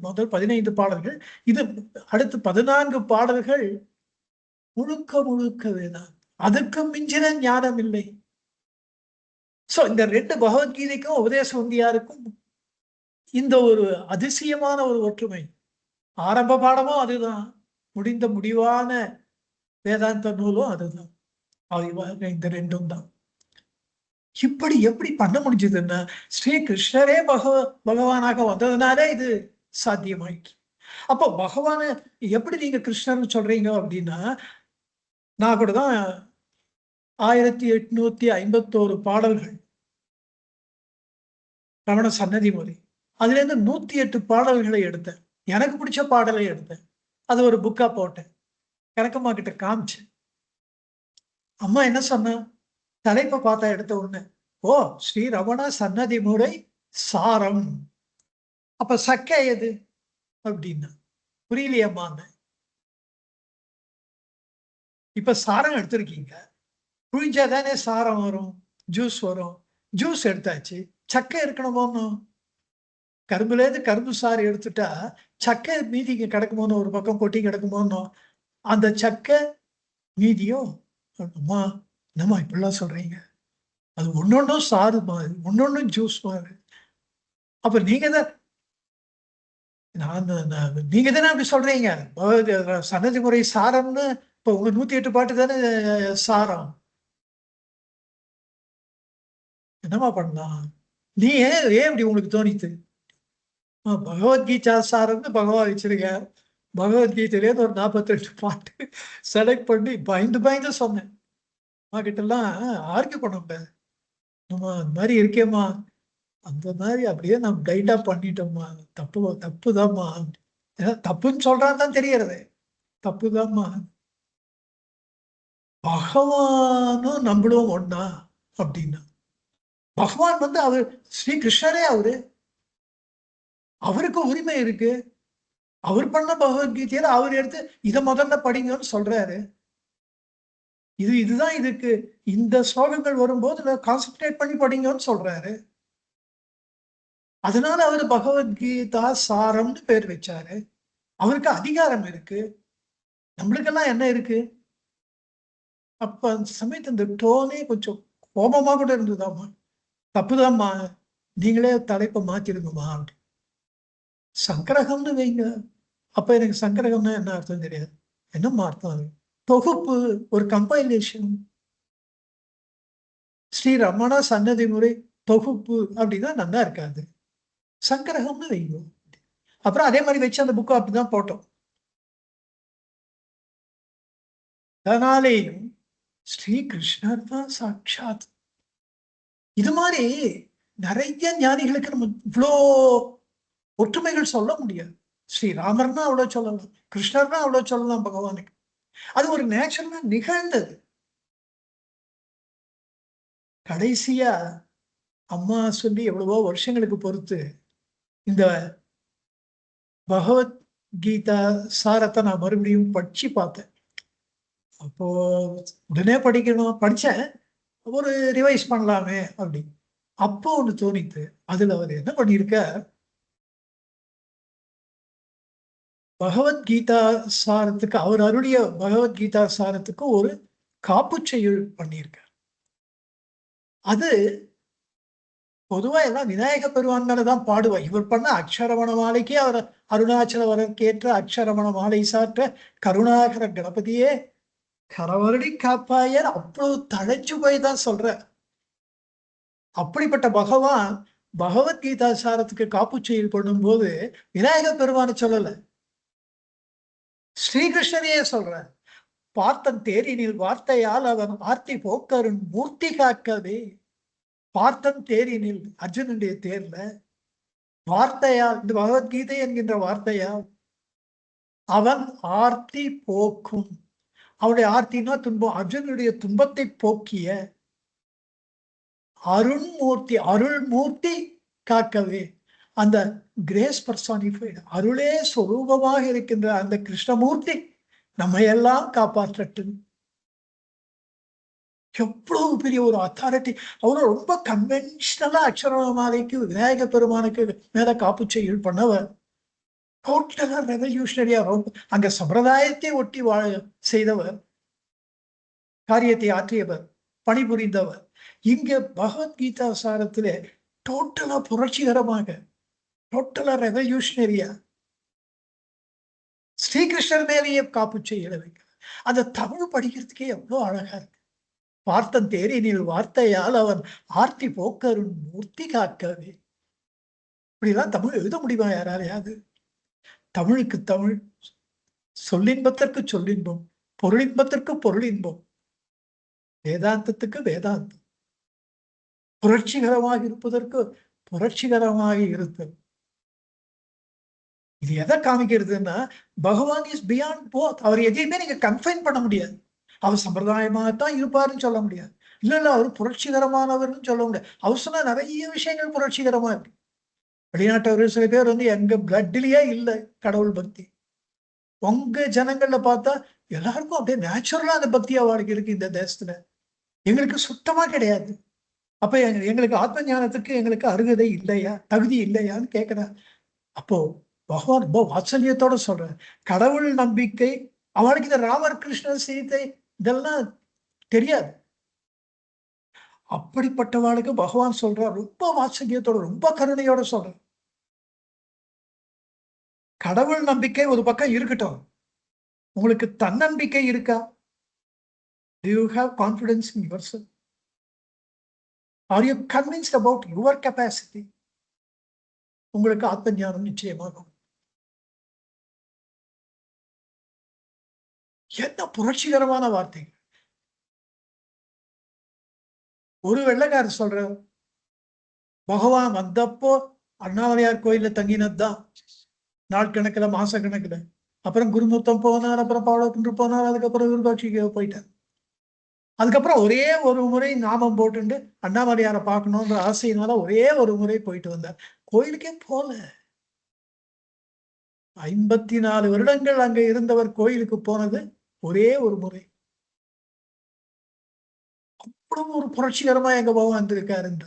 முதல் 15 பாடல்கள், இது அடுத்து 14 பாடல்கள் முழுக்க முழுக்க வேதாந்தம். அதுக்கும் மிஞ்சின ஞானம் இல்லை. சோ இந்த 2 பகவத்கீதைக்கும் உபதேச உந்தியாருக்கும் இந்த ஒரு அதிசயமான ஒரு ஒற்றுமை. ஆரம்ப பாடமும் அதுதான், முடிந்த முடிவான வேதாந்த நூலும் அதுதான். இந்த ரெண்டும் தான். இப்படி எப்படி பண்ண முடிஞ்சதுன்னா, ஸ்ரீ கிருஷ்ணரே பகவானாக வந்ததுனாலே இது சாத்தியமாயிற்று. அப்போ பகவான எப்படி நீங்க கிருஷ்ணர்னு சொல்றீங்க அப்படின்னா, நான் கூட தான் 1851 பாடல்கள் ரமண சன்னதி முறை, அதுல இருந்து 108 பாடல்களை எடுத்தேன். எனக்கு பிடிச்ச பாடலை எடுத்தேன். அது ஒரு புக்கா போட்டேன். கணக்கம்மா கிட்ட காமிச்சேன். அம்மா என்ன சொன்ன? தலைப்பை பார்த்தா எடுத்த உடனே, ஓ ஸ்ரீ ரமண சன்னதி முறை சாரம். அப்ப சக்கை எது அப்படின்னா புரியலையம்மான்னு. இப்ப சாரம் எடுத்திருக்கீங்க, புழிஞ்சாதானே சாரம் வரும், ஜூஸ் வரும். ஜூஸ் எடுத்தாச்சு, சக்கை இருக்கணுமோன்னு. கரும்புல இருந்து கரும்பு சாறு எடுத்துட்டா சக்கை மீதி கிடக்குமோன்னு, ஒரு பக்கம் கொட்டி கிடக்குமோன்னு. அந்த சக்கை மீதியும், அம்மா என்னம்மா இப்படிலாம் சொல்றீங்க, அது ஒன்னொன்னும் சாறு மாதிரி, ஒன்னொன்னும் ஜூஸ் மாதிரி. அப்ப நீங்க தான் நீங்க தானே அப்படி சொல்றீங்க, சன்னதி முறை சாரம்னு. இப்ப உங்க 108 பாட்டு தானே சாரம். என்னமா பண்ணலாம்? நீ ஏன் இப்படி உங்களுக்கு தோணித்து? பகவத்கீதா சாரம்னு பகவான் வச்சிருக்கார். பகவத்கீதையிலேருந்து ஒரு 42 பாட்டு செலக்ட் பண்ணி பயந்து பயந்து சொன்னேன். அம்மா கிட்ட எல்லாம் ஆர்கியூ பண்ண முடியாது. நம்ம அந்த மாதிரி இருக்கேம்மா, அந்த மாதிரி அப்படியே நம்ம டைட்டா பண்ணிட்டோம்மா, தப்புதாம்மா. ஏன்னா தப்புன்னு சொல்றான்னு தான் தெரியறது, தப்புதாம்மா. பகவானும் நம்மளும் ஒண்ணா அப்படின்னா, பகவான் அவர் ஸ்ரீ கிருஷ்ணரே, அவருக்கு உரிமை இருக்கு. அவர் பண்ண பகவத்கீதையில அவர் எடுத்து இதை முதல்ல படிங்கன்னு சொல்றாரு. இதுதான் இதுக்கு இந்த ஸ்லோகங்கள் வரும்போது கான்சென்ட்ரேட் பண்ணி படிங்கன்னு சொல்றாரு. அதனால அவர் பகவத்கீதா சாரம்னு பேர் வச்சாரு. அவருக்கு அதிகாரம் இருக்கு, நம்மளுக்கெல்லாம் என்ன இருக்கு? அப்ப அந்த சமயத்து இந்த டோனே கொஞ்சம் கோபமா கூட இருந்ததாம்மா. தப்புதாம்மா, நீங்களே தலைப்பை மாத்திருங்கம்மா. சங்கரகம்னு வைங்க. அப்ப எனக்கு சங்கரகம்னா என்ன அர்த்தம் தெரியாது. என்னம்மா அர்த்தம்? தொகுப்பு, ஒரு கம்பைலேஷன். ஸ்ரீ ரமண சன்னதி முறை தொகுப்பு அப்படின்னா நல்லா இருக்காது, சங்கரகம்னு வைங்க. அப்புறம் அதே மாதிரி வச்சு அந்த புக்கை அப்படிதான் போட்டோம். அதனாலேயும் ஸ்ரீ கிருஷ்ணர் தான் சாட்சாத். இது மாதிரி நிறைய ஞானிகளுக்கு நம்ம இவ்வளோ ஒற்றுமைகள் சொல்ல முடியாது. ஸ்ரீராமர்னா அவ்வளவு சொல்லலாம், கிருஷ்ணர்னா அவ்வளவு சொல்லலாம் பகவானுக்கு. அது ஒரு நேச்சுரலா நிகழ்ந்தது. கடைசியா அம்மா சொல்லி எவ்வளவோ வருஷங்களுக்கு பொறுத்து இந்த பகவத்கீதா சாரத்தை நான் மறுபடியும் படிச்சு பார்த்தேன். அப்போ உடனே படிக்கணும் படிச்சேன், ஒரு ரிவைஸ் பண்ணலாமே அப்படி. அப்போ ஒண்ணு தோணித்து, அதுல அவர் என்ன பண்ணியிருக்க, பகவத்கீதா சாரத்துக்கு, அவர் அருளிய பகவத்கீதா சாரத்துக்கு ஒரு காப்புச்செய்யுள் பண்ணியிருக்கார். அது பொதுவா எல்லாம் விநாயக பெருமான் மேலதான் பாடுவா. இவர் பண்ண அக்ஷரமண மாலைக்கே அவர் அருணாச்சல வரக்கேற்ற அக்ஷரமண மாலை சாற்ற கருணாகர கணபதியே கரவருடி காப்பாயர் அவ்வளவு தழைச்சு போய் தான் சொல்ற. அப்படிப்பட்ட பகவான் பகவத்கீதா சாரத்துக்கு காப்புச்செய்யுள் பண்ணும்போது விநாயக பெருமான சொல்லல, ஸ்ரீகிருஷ்ணனையே சொல்ற. பார்த்தன் தேரினில் வார்த்தையால் அவன் ஆர்த்தி போக்கருண் மூர்த்தி காக்கவே. பார்த்தன் தேரினில் அர்ஜுனுடைய தேர்ல வார்த்தையால், இந்த பகவத்கீதை என்கின்ற வார்த்தையால் அவன் ஆர்த்தி போக்கும், அவனுடைய ஆர்த்தினா துன்பம், அர்ஜுனுடைய துன்பத்தை போக்கிய அருண்மூர்த்தி, அருள்மூர்த்தி காக்கவே. அந்த கிரேஸ் பர்சானிஃபைடு, அருளே சொரூபமாக இருக்கின்ற அந்த கிருஷ்ணமூர்த்தி நம்ம எல்லாம் காப்பாற்றட்டும். எவ்வளவு பெரிய ஒரு அத்தாரிட்டி! அவரும் ரொம்ப கன்வென்ஷனலா அக்ஷரமாலைக்கு விநாயக பெருமானுக்கு மேல காப்பு செய்யுள் பண்ணவர். டோட்டலா ரெவல்யூஷனரியா, அங்க சம்பிரதாயத்தை ஒட்டி வாழ செய்தவர், காரியத்தை ஆற்றியவர், பணிபுரிந்தவர். இங்க பகவத்கீதா சாரத்திலே டோட்டலா புரட்சிகரமாக, டோட்டலா ரெவல்யூஷனரியா ஸ்ரீகிருஷ்ணர் மேலேயே காப்பு செய்ய வைக்க. அந்த தமிழ் படிக்கிறதுக்கே எவ்வளவு அழகா இருக்கு. பார்த்தன் தேரினில் வார்த்தையால் அவன் ஆர்த்தி போக்கருண் மூர்த்தி காக்கவே. இப்படிலாம் தமிழ் எழுத முடியுமா யாராலையாது? தமிழுக்கு தமிழ், சொல்லின்பத்திற்கு சொல்லின்பம், பொருளின்பத்திற்கு பொருளின்பம், வேதாந்தத்துக்கு வேதாந்தம், புரட்சிகரமாக இருப்பதற்கு புரட்சிகரமாக இருத்தல். இது எதை காமிக்கிறதுன்னா, பகவான் இஸ் பியாண்ட் போத். அவர் எதையுமே நீங்க கன்ஃபைன் பண்ண முடியாது. அவர் சம்பிரதாயமாகத்தான் இருப்பாருன்னு சொல்ல முடியாது. இல்ல அவர் புரட்சிகரமானவர்னு சொல்ல முடியாது. அவர் சொன்ன நிறைய விஷயங்கள் புரட்சிகரமா இருக்கு. வெளிநாட்டவர்கள் சில பேர் எங்க பிளட்லயே இல்லை கடவுள் பக்தி. உங்க ஜனங்கள்ல பார்த்தா எல்லாருக்கும் அப்படியே நேச்சுரலா அந்த பக்தி அவளுக்கு இருக்கு. இந்த தேசத்துல எங்களுக்கு சுத்தமா கிடையாது. அப்ப எங்களுக்கு ஆத்ம ஞானத்துக்கு எங்களுக்கு அருகதை இல்லையா, தகுதி இல்லையான்னு கேட்கிறார். அப்போ பகவான் ரொம்ப வாத்சல்யத்தோட சொல்ற, கடவுள் நம்பிக்கை அவளுக்கு இந்த ராமர் கிருஷ்ணர் சீதை இதெல்லாம் தெரியாது. அப்படிப்பட்டவாளுக்கு பகவான் சொல்றார் ரொம்ப வாத்சல்யத்தோட, ரொம்ப கருணையோட சொல்ற, கடவுள் நம்பிக்கை ஒரு பக்கம் இருக்கட்டும், உங்களுக்கு தன்னம்பிக்கை இருக்கா? Do you have confidence in yourself? Are you convinced about your capacity? உங்களுக்கு ஆத்ம ஞானம் நிச்சயமாகும். என்ன புரட்சிகரமான வார்த்தைகள்! ஒரு வெள்ளைக்காரர் சொல்ற, பகவான் வந்தப்போ அண்ணாமலையார் கோயில்ல தங்கினதுதான் நாட்கணக்கில், மாச கணக்குல. அப்புறம் குருமுத்தம் போனார், அப்புறம் பாவலக்குன்று போனார், அதுக்கப்புறம் விருபாட்சிக்கு போயிட்டார். அதுக்கப்புறம் ஒரே ஒரு முறை நாமம் போட்டுண்டு அண்ணாமலையாரை பார்க்கணுன்ற ஆசையினால ஒரே ஒரு முறை போயிட்டு வந்தார். கோயிலுக்கே போல. 54 வருடங்கள் அங்க இருந்தவர் கோயிலுக்கு போனது ஒரே ஒரு முறை. அவ்வளவு ஒரு புரட்சிகரமா எங்க பகவான் வந்திருக்காருன்ற.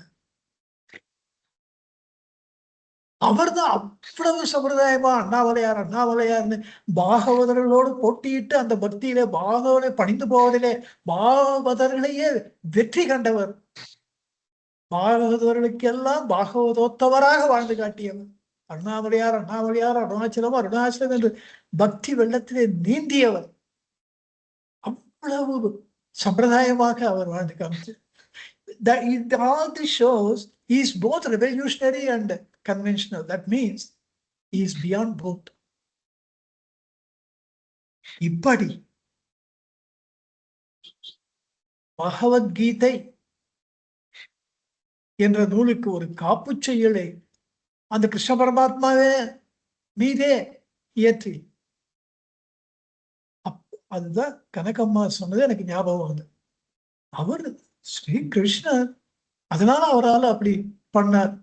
அவர் தான் அவ்வளவு சம்பிரதாயமா அண்ணாமலையார் அண்ணாமலையார்னு பாகவதர்களோடு போட்டியிட்டு அந்த பக்தியிலே பாகவதை பணிந்து போவதிலே பாகவதர்களையே வெற்றி கண்டவர். பாகவதர்களுக்கெல்லாம் பாகவதோத்தவராக வாழ்ந்து காட்டியவர் அண்ணாமலையார். அண்ணாமலையார் அருணாச்சலம் அருணாச்சலம் என்று பக்தி வெள்ளத்திலே நீந்தியவர். அவ்வளவு சம்பிரதாயமாக அவர் வாழ்ந்து காமிச்சு. All this shows he is both revolutionary and conventional. That means he is beyond both. இப்படி பகவத்கீதை என்ற நூலுக்கு ஒரு காப்பு செய்யலை அந்த கிருஷ்ண பரமாத்மாவே மீதே இயற்றி, அதுதான் கனகம்மா சொன்னது எனக்கு ஞாபகம் வந்து. அவர் ஸ்ரீ கிருஷ்ணர், அதனால அவரால் அப்படி பண்ணார்,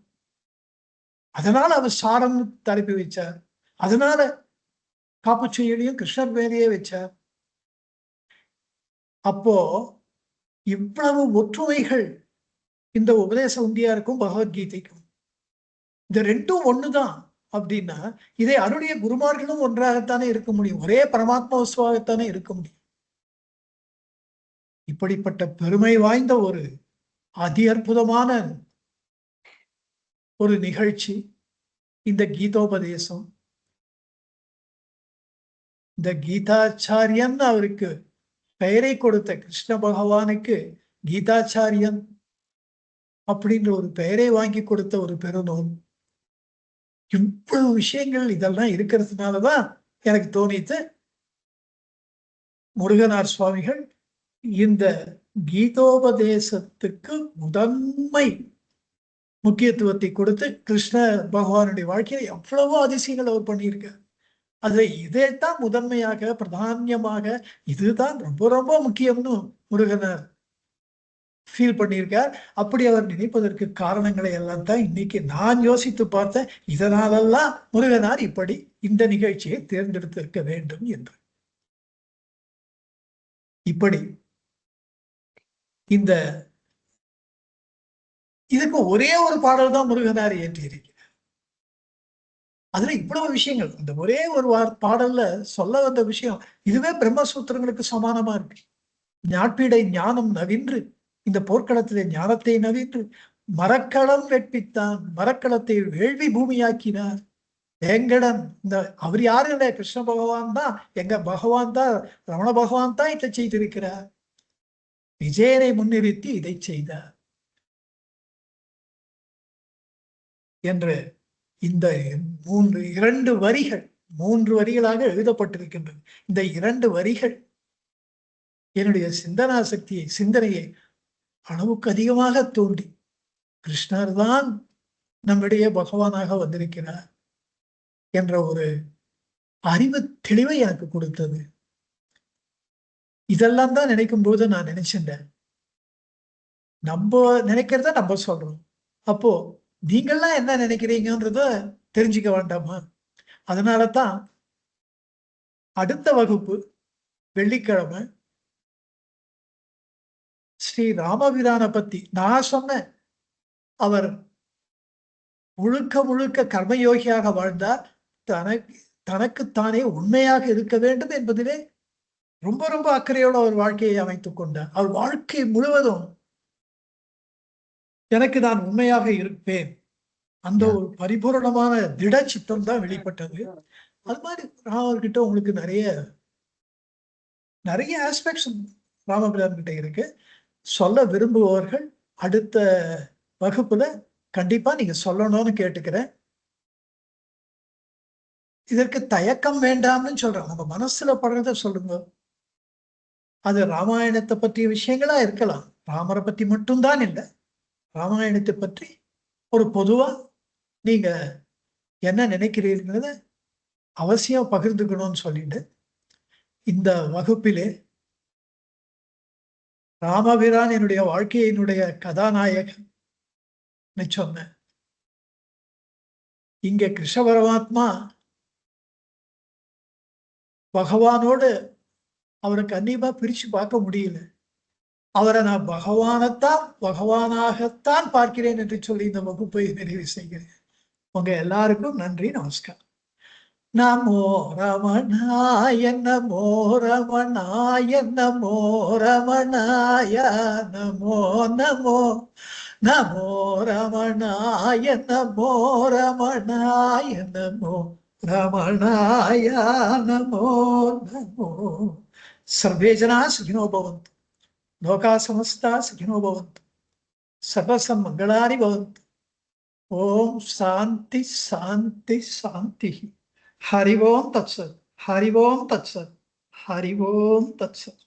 அதனால அவர் சாரம் தலைப்பி வச்சார், அதனால காப்புச்செயலையும் கிருஷ்ணர் பேரையே வச்சார். அப்போ இவ்வளவு ஒற்றுமைகள் இந்த உபதேச உந்தியாருக்கும் பகவத்கீதைக்கும். இந்த ரெண்டும் ஒண்ணுதான் அப்படின்னா இதை அருடைய குருமார்களும் ஒன்றாகத்தானே இருக்க முடியும், ஒரே பரமாத்மா வசுவாகத்தானே இருக்க முடியும். இப்படிப்பட்ட பெருமை வாய்ந்த ஒரு அதி அற்புதமான ஒரு நிகழ்ச்சி இந்த கீதோபதேசம். இந்த கீதாச்சாரியன் அவருக்கு பெயரை கொடுத்த கிருஷ்ண பகவானுக்கு கீதாச்சாரியன் அப்படின்ற ஒரு பெயரை வாங்கி கொடுத்த ஒரு பெருநூல். இவ்வளவு விஷயங்கள் இதெல்லாம் இருக்கிறதுனாலதான் எனக்கு தோணித்து முருகனார் சுவாமிகள் இந்த கீதோபதேசத்துக்கு முதன்மை முக்கியத்துவத்தை கொடுத்து கிருஷ்ண பகவானுடைய வாழ்க்கையை எவ்வளவோ அதிசயங்கள் அவர் பண்ணியிருக்கார். அதுல இதைத்தான் முதன்மையாக பிரதானியமாக இதுதான் ரொம்ப ரொம்ப முக்கியம்னு முருகனார் ஃபீல் பண்ணியிருக்கார். அப்படி அவர் நினைப்பதற்கு காரணங்களை எல்லாம் தான் இன்னைக்கு நான் யோசித்து பார்த்தேன். இதனாலெல்லாம் முருகனார் இப்படி இந்த நிகழ்ச்சியை தேர்ந்தெடுத்திருக்க வேண்டும் என்று. இப்படி இந்த இதுக்கு ஒரே ஒரு பாடல் தான் முருகனார் இயற்றியிருக்கிறார். அதுல இவ்வளவு விஷயங்கள் இந்த ஒரே ஒரு பாடல்ல சொல்ல வந்த விஷயம் இதுவே பிரம்மசூத்திரங்களுக்கு சமானமா இருக்கு. ஞாட்பீடை ஞானம் நவின்று இந்த போர்க்களத்திலே ஞானத்தை நவின்று மரக்களம் வெட்பித்தான், மரக்களத்தை வேள்வி பூமியாக்கினார். வேங்கடன் இந்த அவர் யாரும் இல்லை, கிருஷ்ண பகவான் தான், எங்க பகவான் தான், ரமண பகவான் தான் இதை செய்திருக்கிறார். விஜயனை முன்னிறுத்தி இதை செய்தார் என்று இந்த இரண்டு வரிகள் 3 வரிகளாக எழுதப்பட்டிருக்கின்றது. இந்த 2 வரிகள் என்னுடைய சிந்தனா சக்தியை சிந்தனையை அளவுக்கு அதிகமாக தூண்டி கிருஷ்ணர் தான் நம்முடைய பகவானாக வந்திருக்கிறார் என்ற ஒரு அறிவு தெளிவை எனக்கு கொடுத்தது. இதெல்லாம் தான் நினைக்கும் போது நான் நினைச்சிட்டேன், நம்ம நினைக்கிறத நம்ம சொல்றோம், அப்போ நீங்கள்லாம் என்ன நினைக்கிறீங்கன்றத தெரிஞ்சுக்க வேண்டாமா? அதனால தான் அடுத்த வகுப்பு வெள்ளிக்கிழமை ஸ்ரீ ராமபிரானை பத்தி நான் சொன்னேன். அவர் முழுக்க முழுக்க கர்மயோகியாக வாழ்ந்தார். தனக்குத்தானே உண்மையாக இருக்க வேண்டும் என்பதிலே ரொம்ப ரொம்ப அக்கறையோடு அவர் வாழ்க்கையை அமைத்துக் கொண்டார். அவர் வாழ்க்கை முழுவதும் எனக்கு நான் உண்மையாக இருப்பேன், அந்த ஒரு பரிபூர்ணமான திட சித்தம் தான் வெளிப்பட்டது. அது மாதிரி ராமர்கிட்ட உங்களுக்கு நிறைய ஆஸ்பெக்ட்ஸ் ராமபிரான் கிட்ட இருக்கு. சொல்ல விரும்புபவர்கள் அடுத்த வகுப்புல கண்டிப்பா நீங்க சொல்லணும்னு கேட்டுக்கிறேன். இதற்கு தயக்கம் வேண்டாம்னு சொல்றேன். நம்ம மனசுல படுறத சொல்லுங்க. அது ராமாயணத்தை பற்றிய விஷயங்களா இருக்கலாம், ராமரை பற்றி மட்டும்தான் இல்லை, ராமாயணத்தை பற்றி ஒரு பொதுவா நீங்க என்ன நினைக்கிறீர்கள்ன்றத அவசியம் பகிர்ந்துக்கணும்னு சொல்லிட்டு இந்த வகுப்பிலே ராமபிரான் என்னுடைய வாழ்க்கையினுடைய கதாநாயகன் சொன்னேன். இங்க கிருஷ்ண பரமாத்மா பகவானோடு அவருக்கு கண்டிப்பா பிரிச்சு பார்க்க முடியல. அவரை நான் பகவானாகத்தான் பார்க்கிறேன் என்று சொல்லி இந்த வகுப்பை நிறைவு செய்கிறேன். உங்க எல்லாருக்கும் நன்றி, நமஸ்காரம். நமோ ரமணாய நமோ ரமணாய நமோ ரமணாய நமோ நமோ நமோ ரமணாய நமோ ரமணாய நமோ ரமணாய நமோ நமோ. सर्वे जना सुखिनो भवन्तु, लोका समस्ता सुखिनो भवन्तु, सर्वसन्मङ्गलानि भवन्तु. ओम शांति शांति शांति. हरि ओम तत्सत्, हरि ओम तत्सत्, हरि ओम तत्सत्.